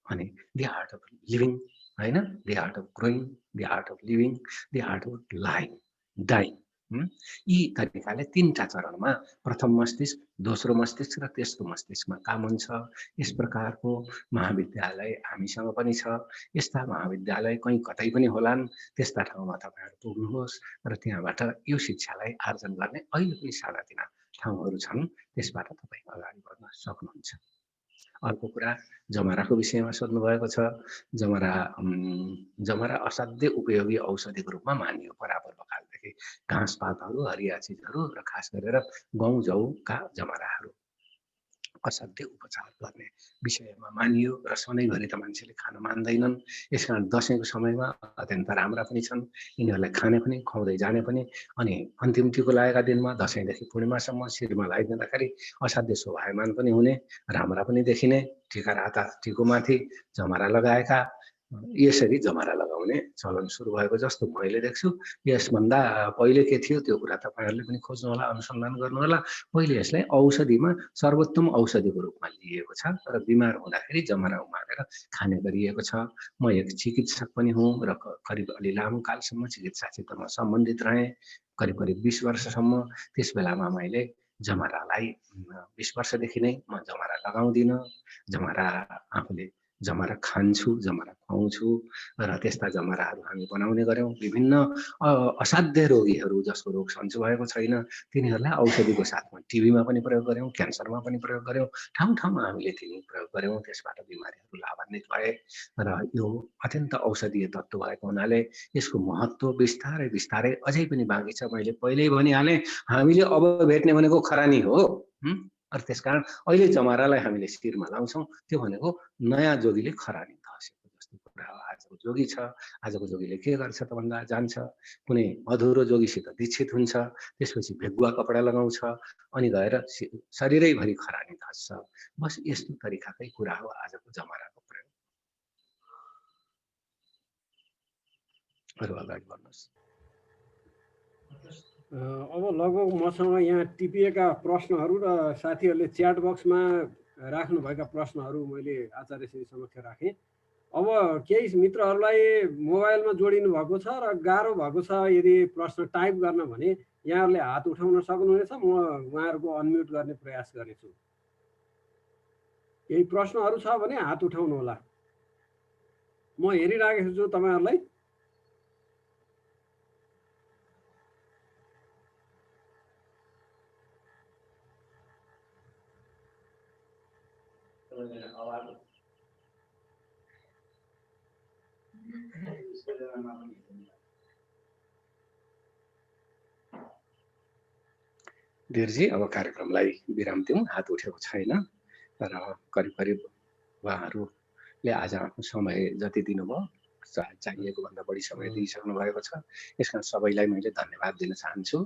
अनि दि आर्ट अफ लिभिङ, होइन, the art of growing, the art of living, the art of dying. यी तरिकाले 3टा चरणमा प्रथम मस्तिष्क, दोस्रो मस्तिष्क र तेस्रो मस्तिष्कमा काम हुन्छ। यस प्रकारको महाविद्यालय हामीसँग पनि छ। यस्ता महाविद्यालय कहीँ कतै पनि होलान्, त्यस्ता ठाउँमा तपाईहरु पुग्नुहोस् र त्यहाँबाट यो शिक्षालाई आर्जन गर्ने अहिले पनि सानातिना ठाउँहरू छन्। त्यसबाट तपाई अगाडि बढ्न सक्नुहुन्छ। अर्को कुरा जमराको विषयमा सोध्नु भएको छ। जमरा असाध्य उपयोगी औषधिको रूपमा मानियो। परापर बखालदेखि घाँसपातहरू, हरिया चिजहरू र खास गरेर गहुँ जौका जमराहरू असाध्य उपचार गर्ने विषयमा मानियो र सधैँभरि त मान्छेले खान मान्दैनन्। यसकारण दशैंको समयमा अत्यन्त राम्रा पनि छन्। यिनीहरूलाई खाने पनि, खुवाउँदै जाने पनि। अनि अन्तिम टिको लागेका दिनमा दशैंदेखि पूर्णिमासम्म शिरमा लगाइदिँदाखेरि असाध्य शोभायमान पनि हुने, राम्रा पनि देखिने। टिका राता टिकोमाथि जमरा लगाएका, यसरी जमरा लगाउने चलन सुरु भएको जस्तो मैले देख्छु। यसभन्दा पहिले के थियो त्यो कुरा तपाईहरुले पनि खोज्नु होला, अनुसन्धान गर्नु होला। पहिले यसलाई औषधिमा सर्वोत्तम औषधिको रूपमा लिएको छ र बिमार हुँदाखेरि जमरा उमालेर खाने गरिएको छ। म एक चिकित्सक पनि हुँ र करिब अलि लामो कालसम्म चिकित्सा क्षेत्रमा सम्बन्धित रहेँ, करिब 20 वर्षसम्म। त्यस बेलामा मैले जमरालाई 20 वर्षदेखि नै म जमरा लगाउँदिन। जमरा आफूले जमरा खान्छु, जमरा खुवाउँछु र त्यस्ता जमराहरू हामी बनाउने गर्यौं। विभिन्न असाध्य रोगीहरू जसको रोग सन्चो भएको छैन, तिनीहरूलाई औषधिको साथमा टिबीमा पनि प्रयोग गर्यौं, क्यान्सरमा पनि प्रयोग गर्यौं। ठाउँ ठाउँमा हामीले तिनी प्रयोग गर्यौं। त्यसबाट बिमारीहरू लाभान्वित भए र यो अत्यन्त औषधीय तत्त्व भएको हुनाले यसको महत्त्व बिस्तारै बिस्तारै अझै पनि बाँकी छ। मैले पहिल्यै भनिहालेँ, हामीले अब भेट्ने भनेको खरानी हो। र त्यसकारण अहिले जमरालाई हामीले शिरमा लाउँछौं। त्यो भनेको नयाँ जोगीले खरानी धसेको जस्तो कुरा हो। आजको जोगी छ, आजको जोगीले के गर्छ त भन्दा जान्छ, कुनै अधुरो जोगीसित दीक्षित हुन्छ, त्यसपछि भेगुवा कपडा लगाउँछ, अनि गएर शरीरैभरि खरानी धस्छ। बस यस्तो तरिकाकै कुरा हो आजको जमराको प्रयोग। अरू अगाडि बढ्नुहोस्। अब लगभग मसँग यहाँ टिपिएका प्रश्नहरू र साथीहरूले च्याट बक्समा राख्नुभएका प्रश्नहरू मैले आचार्यश्री समक्ष राखेँ। अब केही मित्रहरूलाई मोबाइलमा जोडिनु भएको छ र गाह्रो भएको छ यदि प्रश्न टाइप गर्न भने यहाँहरूले हात उठाउन सक्नुहुनेछ। म उहाँहरूको अनम्युट गर्ने प्रयास गर्नेछु। केही प्रश्नहरू छ भने हात उठाउनु होला। म हेरिराखेको छु तपाईँहरूलाई। धीरजी अब कार्यक्रमलाई विराम दिउँ। हात उठेको छैन र करिब करिब उहाँहरूले आज आफ्नो समय जति दिनुभयो चाहिएको भन्दा बढी समय दिइसक्नु भएको छ। यसका सबैलाई मैले धन्यवाद दिन चाहन्छु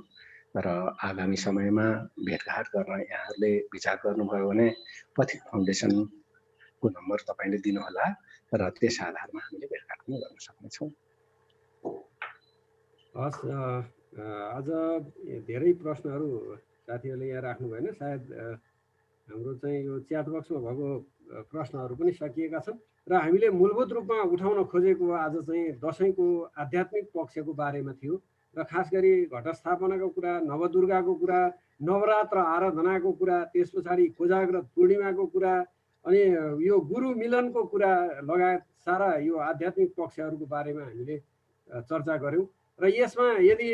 र आगामी समयमा भेटघाट गर्न यहाँहरूले विचार गर्नुभयो भने पथिक फाउन्डेसनको नम्बर तपाईँले दिनुहोला र त्यस आधारमा हामीले भेटघाट पनि गर्न सक्नेछौँ। हस्, आज धेरै प्रश्नहरू साथीहरूले यहाँ राख्नु भएन। सायद हाम्रो चाहिँ यो च्याट बक्समा भएको प्रश्नहरू पनि सकिएका छन् र हामीले मूलभूत रूपमा उठाउन खोजेको आज चाहिँ दसैँको आध्यात्मिक पक्षको बारेमा थियो र खास गरी घटस्थापनाको कुरा, नवदुर्गाको कुरा, नवरात्र आराधनाको कुरा, त्यस पछाडि कोजाग्रत पूर्णिमाको कुरा, अनि यो गुरु मिलनको कुरा लगायत सारा यो आध्यात्मिक पक्षहरूको बारेमा हामीले चर्चा गऱ्यौँ। र यसमा यदि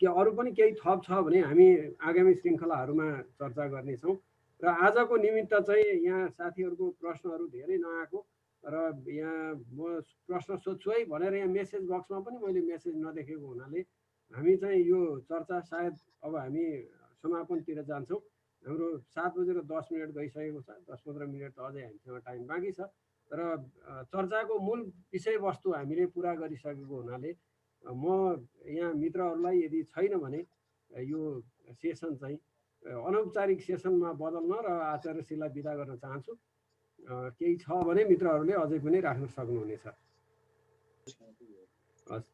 के अरू पनि केही थप छ भने हामी आगामी श्रृङ्खलाहरूमा चर्चा गर्नेछौँ। र आजको निमित्त चाहिँ यहाँ साथीहरूको प्रश्नहरू धेरै नआएको र यहाँ म प्रश्न सोध्छु है भनेर यहाँ मेसेज बक्समा पनि मैले मेसेज नदेखेको हुनाले हामी चाहिँ यो चर्चा सायद अब हामी समापनतिर जान्छौँ। हाम्रो 7:10 गइसकेको छ। 10-15 मिनट त अझै हामीसँग टाइम बाँकी छ। र चर्चाको मूल विषयवस्तु हामीले पुरा गरिसकेको हुनाले म यहाँ मित्रहरूलाई यदि छैन भने यो सेसन चाहिँ अनौपचारिक सेसनमा बदल्न र आचार्यश्रीलाई बिदा गर्न चाहन्छु। केही छ भने मित्रहरूले अझै पनि राख्न सक्नुहुनेछ। हस्।